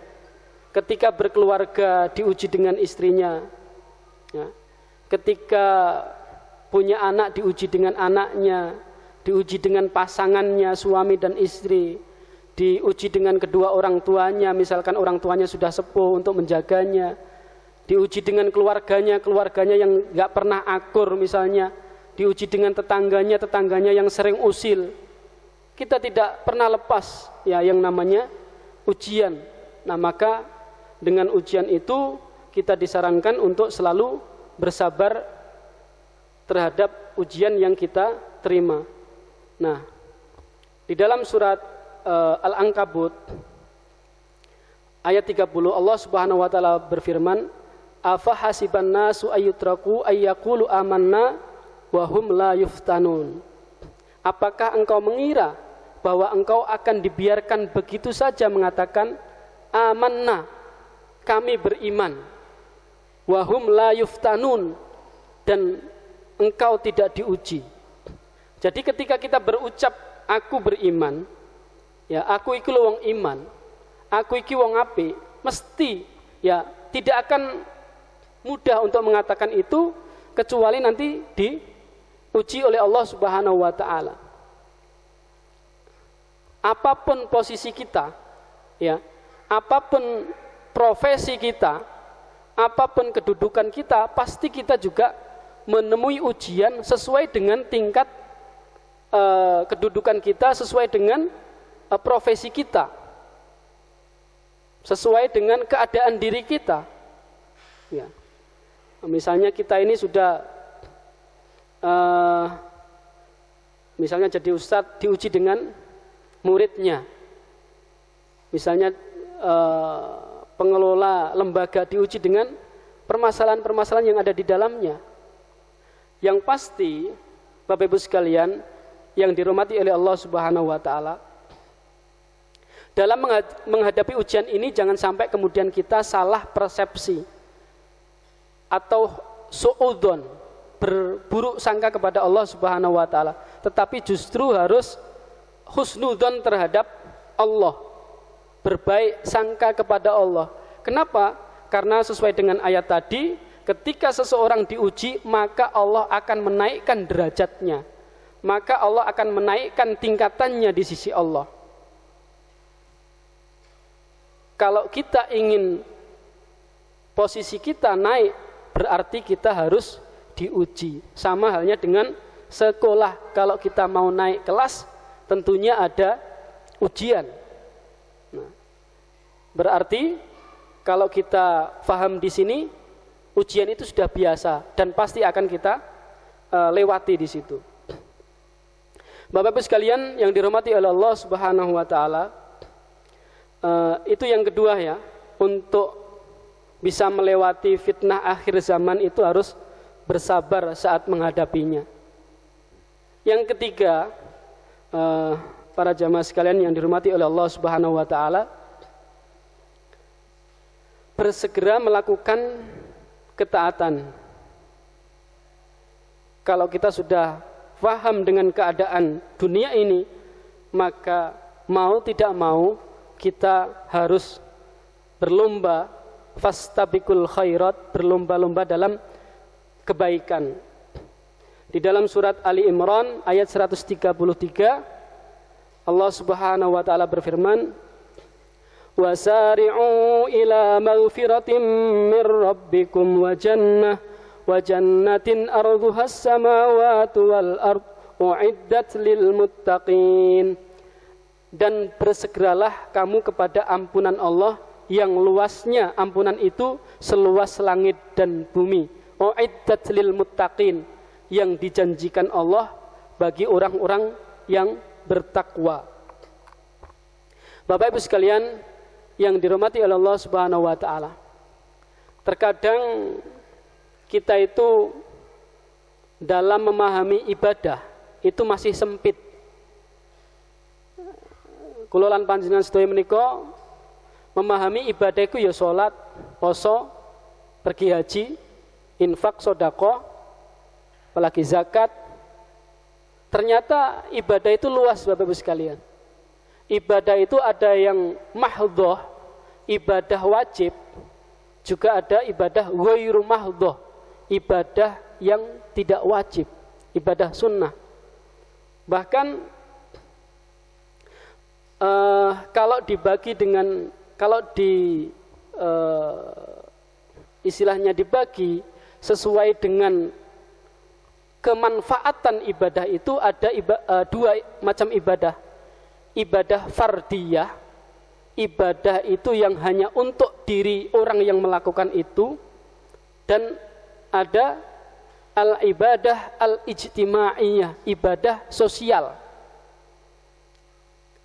Ketika berkeluarga diuji dengan istrinya, ya. Ketika punya anak diuji dengan anaknya, diuji dengan pasangannya, suami dan istri, diuji dengan kedua orang tuanya, misalkan orang tuanya sudah sepuh untuk menjaganya, diuji dengan keluarganya yang nggak pernah akur misalnya, diuji dengan tetangganya yang sering usil. Kita tidak pernah lepas ya yang namanya ujian. Nah maka dengan ujian itu kita disarankan untuk selalu bersabar terhadap ujian yang kita terima. Nah di dalam surat Al-Ankabut ayat 30 Allah Subhanahu wa taala berfirman, afa hasiban nasu ayyutraku ayyaqulu amanna wa hum la yuftanun. Apakah engkau mengira bahwa engkau akan dibiarkan begitu saja mengatakan amanna, kami beriman, wa hum la yuftanun, dan engkau tidak diuji. Jadi ketika kita berucap aku beriman, ya aku iki wong iman, aku iki wong apik, mesti ya tidak akan mudah untuk mengatakan itu kecuali nanti diuji oleh Allah Subhanahu wa taala. Apapun posisi kita, ya, apapun profesi kita, apapun kedudukan kita, pasti kita juga menemui ujian sesuai dengan tingkat kedudukan kita, sesuai dengan profesi kita, sesuai dengan keadaan diri kita. Ya. Misalnya kita ini sudah misalnya jadi ustadz diuji dengan muridnya, misalnya pengelola lembaga diuji dengan permasalahan-permasalahan yang ada di dalamnya. Yang pasti Bapak Ibu sekalian yang dirahmati oleh Allah Subhanahu wa taala, dalam menghadapi ujian ini jangan sampai kemudian kita salah persepsi atau suudzon, berburuk sangka kepada Allah Subhanahu wa taala, tetapi justru harus husnudzon terhadap Allah, berbaik sangka kepada Allah. Kenapa? Karena sesuai dengan ayat tadi, ketika seseorang diuji, maka Allah akan menaikkan derajatnya, maka Allah akan menaikkan tingkatannya di sisi Allah. Kalau kita ingin posisi kita naik, berarti kita harus diuji. Sama halnya dengan sekolah, kalau kita mau naik kelas, tentunya ada ujian. Nah, berarti kalau kita paham di sini, ujian itu sudah biasa dan pasti akan kita lewati di situ. Bapak-Ibu sekalian yang dirahmati oleh Allah Subhanahu wa taala, itu yang kedua ya, untuk bisa melewati fitnah akhir zaman itu harus bersabar saat menghadapinya. Yang ketiga, para jamaah sekalian yang dirahmati oleh Allah Subhanahu wa taala, bersegera melakukan ketaatan. Kalau kita sudah paham dengan keadaan dunia ini, maka mau tidak mau kita harus berlomba, fastabiqul khairat, berlomba-lomba dalam kebaikan. Di dalam surat Ali Imran ayat 133 Allah Subhanahu wa taala berfirman, "Wasari'u ila maghfiratin mir rabbikum wa jannatin arduhas samawati wal ard uiddat lil muttaqin." Dan bersegeralah kamu kepada ampunan Allah yang luasnya ampunan itu seluas langit dan bumi. Uiddat lil muttaqin, yang dijanjikan Allah bagi orang-orang yang bertakwa. Bapak Ibu sekalian yang dirahmati oleh Allah Subhanahu wa taala. Terkadang kita itu dalam memahami ibadah itu masih sempit. Kula lan panjenengan sedaya menika memahami ibadah itu ya salat, puasa, pergi haji, infak, sedekah, apalagi zakat. Ternyata ibadah itu luas Bapak Ibu sekalian. Ibadah itu ada yang mahdhah, ibadah wajib, juga ada ibadah ghairu mahdhah, ibadah yang tidak wajib, ibadah sunnah. Bahkan kalau dibagi dengan, kalau istilahnya dibagi sesuai dengan kemanfaatan ibadah itu ada dua macam ibadah. Ibadah fardiyah, ibadah itu yang hanya untuk diri orang yang melakukan itu, dan ada al-ibadah al-ijtimaiyah, ibadah sosial.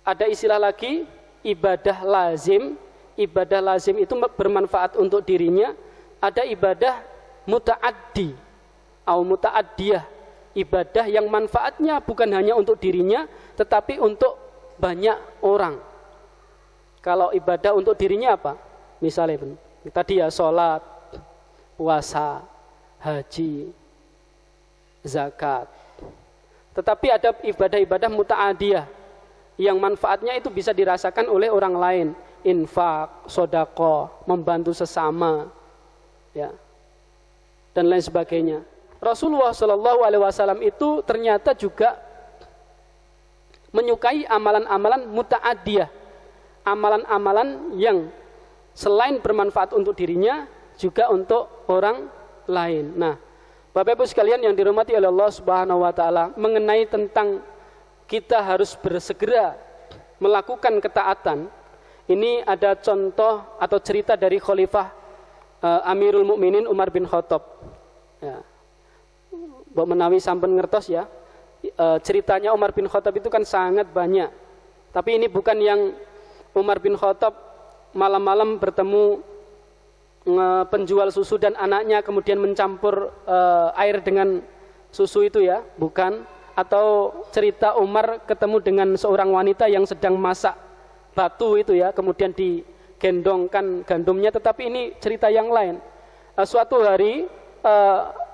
Ada istilah lagi ibadah lazim. Ibadah lazim itu bermanfaat untuk dirinya. Ada ibadah muta'addi atau muta'addiyah, ibadah yang manfaatnya bukan hanya untuk dirinya tetapi untuk banyak orang. Kalau ibadah untuk dirinya apa? Misalnya tadi ya sholat, puasa, haji, zakat. Tetapi ada ibadah-ibadah muta'adiyah yang manfaatnya itu bisa dirasakan oleh orang lain. Infak, sedekah, membantu sesama, ya, dan lain sebagainya. Rasulullah Shallallahu Alaihi Wasallam itu ternyata juga menyukai amalan-amalan muta'adiyah, amalan-amalan yang selain bermanfaat untuk dirinya juga untuk orang lain. Nah, Bapak Ibu sekalian yang dirahmati oleh Allah Subhanahu Wa Taala, mengenai tentang kita harus bersegera melakukan ketaatan, ini ada contoh atau cerita dari Khalifah Amirul Mukminin Umar bin Khattab. Ya. Mbok menawi sampun ngertos ya, ceritanya Umar bin Khattab itu kan sangat banyak. Tapi ini bukan yang Umar bin Khattab malam-malam bertemu penjual susu dan anaknya kemudian mencampur air dengan susu itu ya, bukan. Atau cerita Umar ketemu dengan seorang wanita yang sedang masak batu itu ya, kemudian digendongkan gandumnya, tetapi ini cerita yang lain. Suatu hari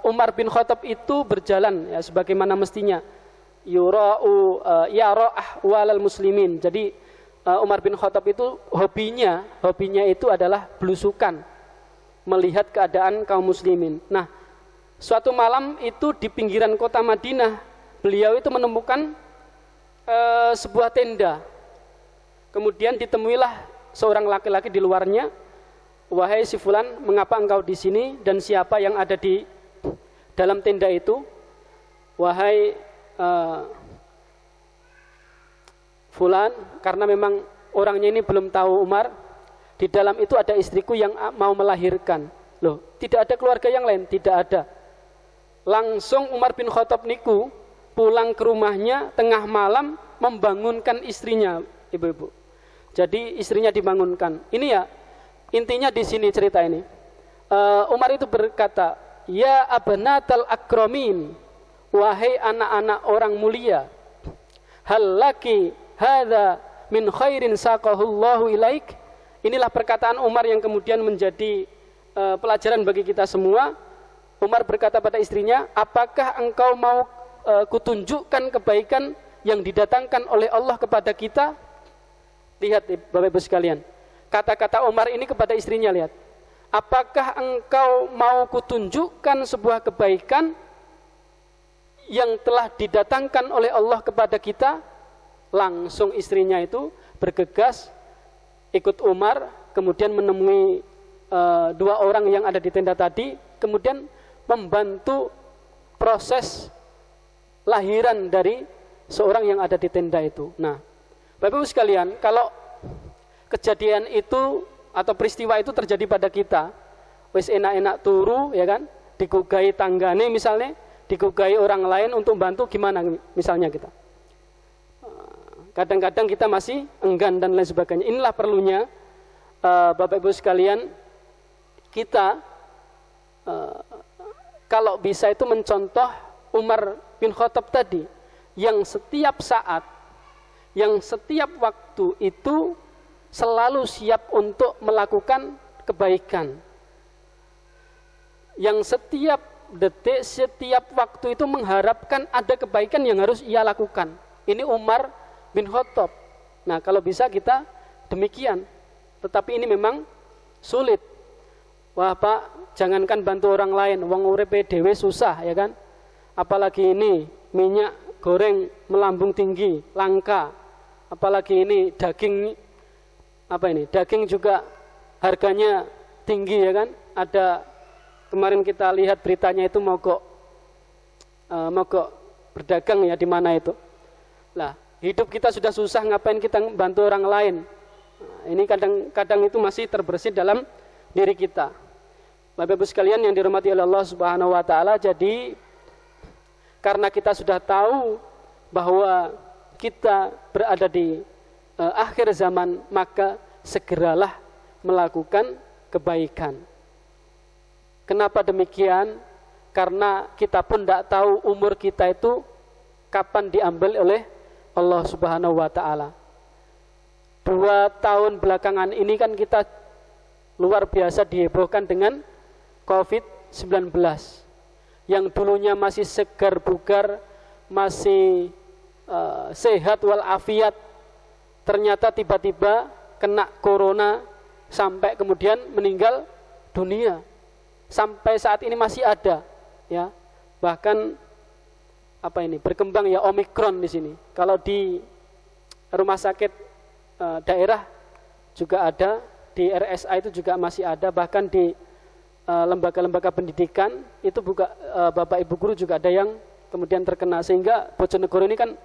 Umar bin Khattab itu berjalan ya sebagaimana mestinya, yara ahwalal muslimin. Jadi Umar bin Khattab itu hobinya itu adalah belusukan, melihat keadaan kaum muslimin. Nah, suatu malam itu di pinggiran kota Madinah, beliau itu menemukan sebuah tenda. Kemudian ditemuilah seorang laki-laki di luarnya. Wahai si fulan, mengapa engkau di sini dan siapa yang ada di dalam tenda itu? Wahai fulan, karena memang orangnya ini belum tahu Umar, di dalam itu ada istriku yang mau melahirkan. Loh, tidak ada keluarga yang lain? Tidak ada. Langsung Umar bin Khattab niku pulang ke rumahnya tengah malam membangunkan istrinya, ibu-ibu. Jadi istrinya dibangunkan. Ini ya intinya di sini cerita ini. Umar itu berkata, ya abnatal akramin, wahai anak-anak orang mulia, hal laki hadza min khairin saqahullahu ilaik. Inilah perkataan Umar yang kemudian menjadi pelajaran bagi kita semua. Umar berkata pada istrinya, apakah engkau mau kutunjukkan kebaikan yang didatangkan oleh Allah kepada kita? Lihat Bapak Ibu sekalian, kata-kata Umar ini kepada istrinya, lihat. Apakah engkau mau kutunjukkan sebuah kebaikan yang telah didatangkan oleh Allah kepada kita, langsung istrinya itu bergegas ikut Umar, kemudian menemui dua orang yang ada di tenda tadi, kemudian membantu proses lahiran dari seorang yang ada di tenda itu. Nah, Bapak Ibu sekalian, kalau kejadian itu atau peristiwa itu terjadi pada kita, wis enak-enak turu, ya kan, digugai tanggane misalnya, digugai orang lain untuk bantu, gimana misalnya kita? Kadang-kadang kita masih enggan dan lain sebagainya. Inilah perlunya Bapak Ibu sekalian, kita kalau bisa itu mencontoh Umar bin Khattab tadi, yang setiap saat, yang setiap waktu itu selalu siap untuk melakukan kebaikan, yang setiap detik, setiap waktu itu mengharapkan ada kebaikan yang harus ia lakukan. Ini Umar bin Khattab. Nah, kalau bisa kita demikian. Tetapi ini memang sulit. Wah Pak, jangankan bantu orang lain, wong uripe dhewe susah, ya kan? Apalagi ini minyak goreng melambung tinggi, langka. Apalagi ini daging, apa ini? Daging juga harganya tinggi, ya kan? Ada kemarin kita lihat beritanya itu mogok berdagang ya di mana itu. Lah, hidup kita sudah susah, ngapain kita bantu orang lain? Nah, ini kadang-kadang itu masih terbersit dalam diri kita. Bapak Ibu sekalian yang dirahmati oleh Allah Subhanahu wa taala, jadi karena kita sudah tahu bahwa kita berada di akhir zaman, maka segeralah melakukan kebaikan. Kenapa demikian? Karena kita pun tidak tahu umur kita itu kapan diambil oleh Allah Subhanahu wa taala. 2 tahun belakangan ini kan kita luar biasa dihebohkan dengan COVID-19. Yang dulunya masih segar bugar, masih sehat walafiat, ternyata tiba-tiba kena corona sampai kemudian meninggal dunia. Sampai saat ini masih ada, ya. Bahkan apa ini, berkembang ya Omikron di sini. Kalau di rumah sakit daerah juga ada, di RSA itu juga masih ada, bahkan di lembaga-lembaga pendidikan itu juga Bapak Ibu guru juga ada yang kemudian terkena, sehingga Bojonegoro ini kan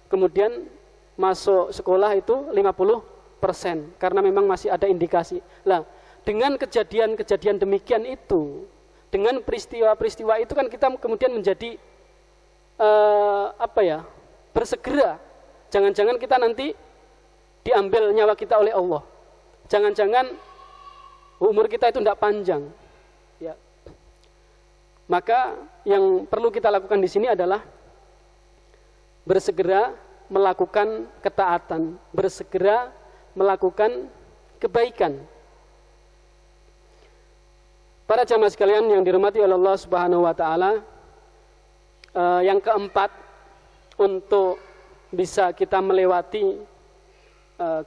kemudian masuk sekolah itu 50% karena memang masih ada indikasi. Lah, dengan kejadian-kejadian demikian itu, dengan peristiwa-peristiwa itu kan kita kemudian menjadi bersegera. Jangan-jangan kita nanti diambil nyawa kita oleh Allah. Jangan-jangan umur kita itu tidak panjang. Ya. Maka yang perlu kita lakukan di sini adalah bersegera melakukan ketaatan, bersegera melakukan kebaikan. Para jamaah sekalian yang dirahmati oleh Allah Subhanahu wa taala, yang keempat, untuk bisa kita melewati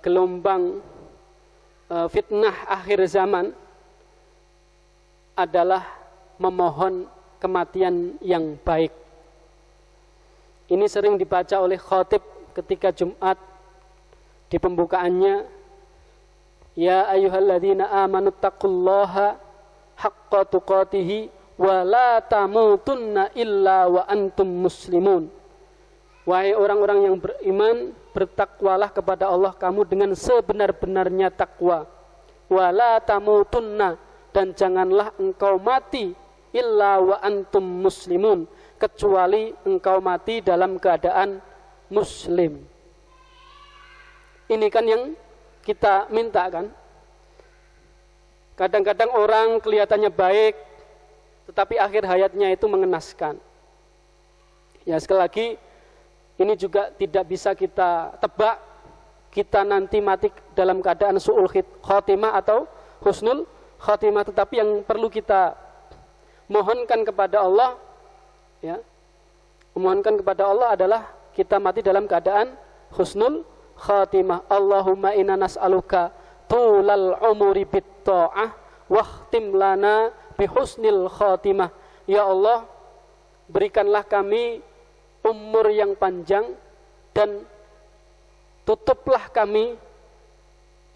gelombang fitnah akhir zaman adalah memohon kematian yang baik. Ini sering dibaca oleh khatib ketika Jumat di pembukaannya. Ya ayyuhalladzina amanu taqullaha haqqa tuqatihi wa la tamutunna illa wa antum muslimun. Wahai orang-orang yang beriman, bertakwalah kepada Allah kamu dengan sebenar-benarnya takwa. Wa la tamutunna, dan janganlah engkau mati illa wa antum muslimun, kecuali engkau mati dalam keadaan muslim. Ini kan yang kita minta kan. Kadang-kadang orang kelihatannya baik, tetapi akhir hayatnya itu mengenaskan. Ya, sekali lagi, ini juga tidak bisa kita tebak kita nanti mati dalam keadaan su'ul khotimah atau husnul khotimah, tetapi yang perlu kita mohonkan kepada Allah, ya, memohonkan kepada Allah adalah kita mati dalam keadaan husnul khotimah. Allahumma inna nas'aluka tulal umuri bit ta'ah wahtim lana bihusnil khotimah. Ya Allah, berikanlah kami umur yang panjang, dan tutuplah kami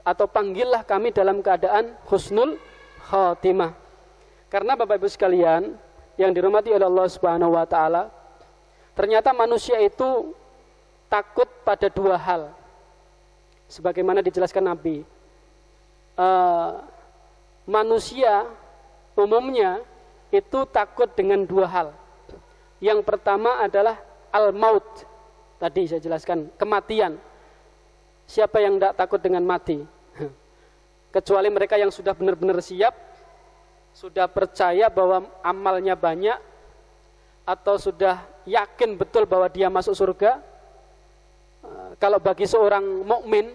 atau panggillah kami dalam keadaan husnul khatimah. Karena Bapak Ibu sekalian yang dirahmati oleh Allah Subhanahu wa taala, ternyata manusia itu takut pada dua hal. Sebagaimana dijelaskan Nabi, manusia umumnya itu takut dengan dua hal. Yang pertama adalah al-maut. Tadi saya jelaskan, kematian. Siapa yang tidak takut dengan mati? Kecuali mereka yang sudah benar-benar siap, sudah percaya bahwa amalnya banyak, atau sudah yakin betul bahwa dia masuk surga. Kalau bagi seorang mukmin,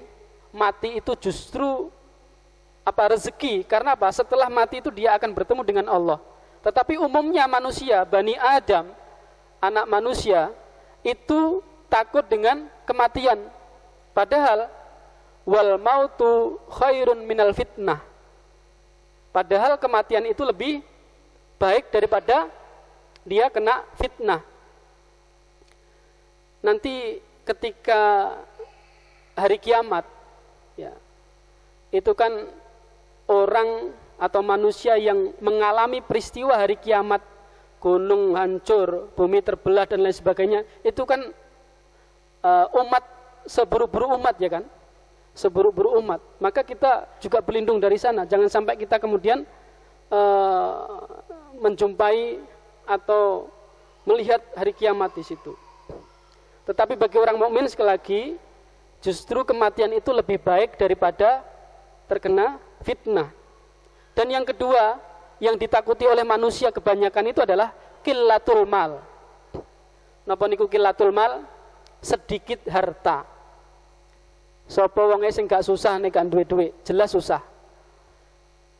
mati itu justru rezeki. Karena apa? Setelah mati itu dia akan bertemu dengan Allah. Tetapi umumnya manusia, Bani Adam, anak manusia, itu takut dengan kematian. Padahal wal mautu khairun minal fitnah. Padahal kematian itu lebih baik daripada dia kena fitnah. Nanti ketika hari kiamat, ya, itu kan orang atau manusia yang mengalami peristiwa hari kiamat, gunung hancur, bumi terbelah dan lain sebagainya, itu kan umat seburuk-buruk umat, ya kan? Seburuk-buruk umat. Maka kita juga berlindung dari sana. Jangan sampai kita kemudian menjumpai atau melihat hari kiamat di situ. Tetapi bagi orang mukmin sekali lagi, justru kematian itu lebih baik daripada terkena fitnah. Dan yang kedua, yang ditakuti oleh manusia kebanyakan itu adalah qillatul mal. Napa niku qillatul mal? Sedikit harta. Sapa wonge sing gak susah nek gak duwe duit, jelas susah.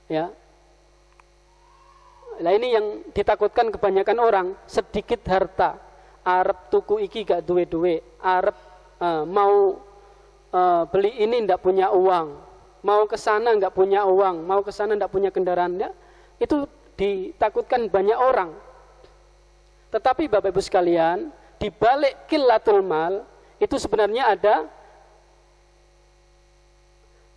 Ya. Nah ini yang ditakutkan kebanyakan orang, sedikit harta. Arep tuku iki gak duwe duit, arep mau beli ini ndak punya uang, mau ke sana nggak punya uang, mau ke sana ndak punya kendaraan, ya. Itu ditakutkan banyak orang. Tetapi Bapak Ibu sekalian, di balik qillatul mal itu sebenarnya ada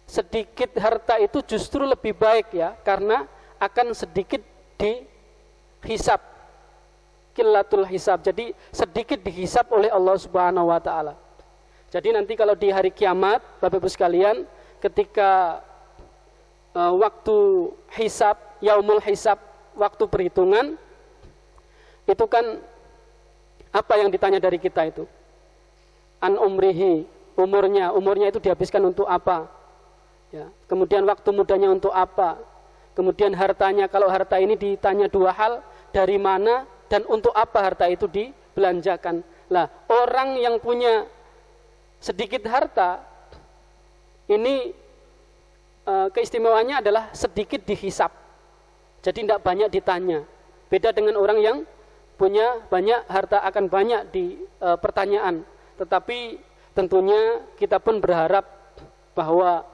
sedikit harta itu justru lebih baik, ya, karena akan sedikit dihisab, qillatul hisab. Jadi sedikit dihisab oleh Allah Subhanahu wa taala. Jadi nanti kalau di hari kiamat, Bapak Ibu sekalian, ketika waktu hisab, yaumul hisab, waktu perhitungan, itu kan apa yang ditanya dari kita itu? An umrihi, umurnya itu dihabiskan untuk apa? Ya, kemudian waktu mudanya untuk apa? Kemudian hartanya, kalau harta ini ditanya dua hal, dari mana dan untuk apa harta itu dibelanjakan. Lah, orang yang punya sedikit harta ini keistimewaannya adalah sedikit dihisap. Jadi tidak banyak ditanya. Beda dengan orang yang punya banyak harta, akan banyak di pertanyaan. Tetapi tentunya kita pun berharap bahwa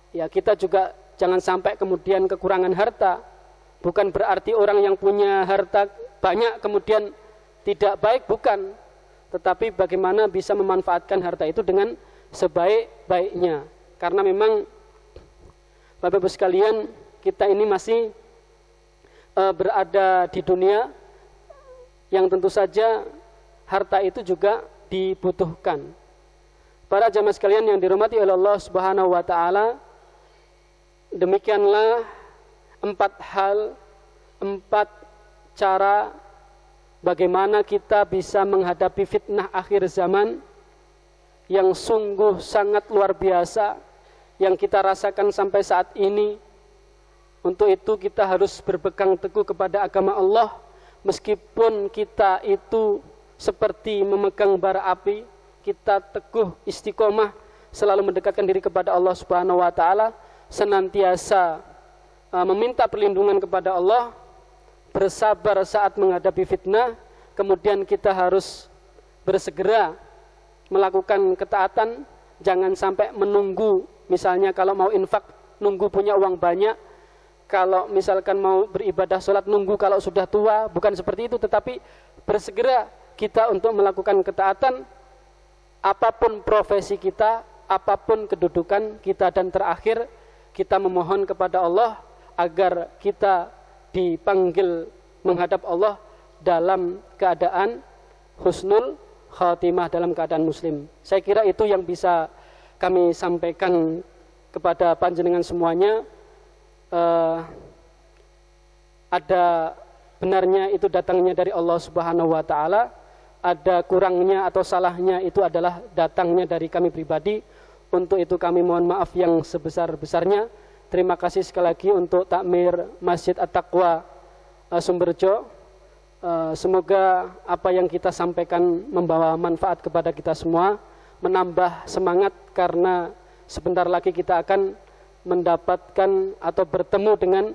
ya kita juga jangan sampai kemudian kekurangan harta. Bukan berarti orang yang punya harta banyak kemudian tidak baik, bukan. Tetapi bagaimana bisa memanfaatkan harta itu dengan sebaik-baiknya. Karena memang Bapak Ibu sekalian, kita ini masih berada di dunia yang tentu saja harta itu juga dibutuhkan. Para jamaah sekalian yang dirahmati oleh Allah Subhanahu wa taala, demikianlah 4 cara bagaimana kita bisa menghadapi fitnah akhir zaman yang sungguh sangat luar biasa yang kita rasakan sampai saat ini. Untuk itu kita harus berpegang teguh kepada agama Allah, meskipun kita itu seperti memegang bara api. Kita teguh istiqomah, selalu mendekatkan diri kepada Allah Subhanahu wa taala, senantiasa meminta perlindungan kepada Allah, bersabar saat menghadapi fitnah. Kemudian kita harus bersegera melakukan ketaatan, jangan sampai menunggu. Misalnya kalau mau infak, nunggu punya uang banyak. Kalau misalkan mau beribadah sholat, nunggu kalau sudah tua. Bukan seperti itu, tetapi bersegera kita untuk melakukan ketaatan apapun profesi kita, apapun kedudukan kita, dan terakhir kita memohon kepada Allah agar kita dipanggil menghadap Allah dalam keadaan husnul khatimah, dalam keadaan muslim. Saya kira itu yang bisa kami sampaikan kepada panjenengan semuanya. Ada benarnya itu datangnya dari Allah Subhanahu wa taala, ada kurangnya atau salahnya itu adalah datangnya dari kami pribadi. Untuk itu kami mohon maaf yang sebesar-besarnya. Terima kasih sekali lagi untuk takmir Masjid At-Taqwa Sumberjo. Semoga apa yang kita sampaikan membawa manfaat kepada kita semua, menambah semangat karena sebentar lagi kita akan mendapatkan atau bertemu dengan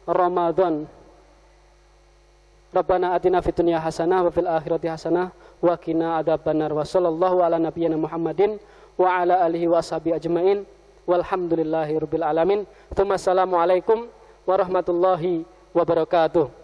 Ramadan. Rabbana atina fid dunya hasanah wa fil akhirati hasanah wa qina adzabannar. Wa sallallahu ala nabiyyina Muhammadin wa ala alihi wa sahbihi ajmain. Walhamdulillahirabbil alamin. Assalamualaikum warahmatullahi wabarakatuh.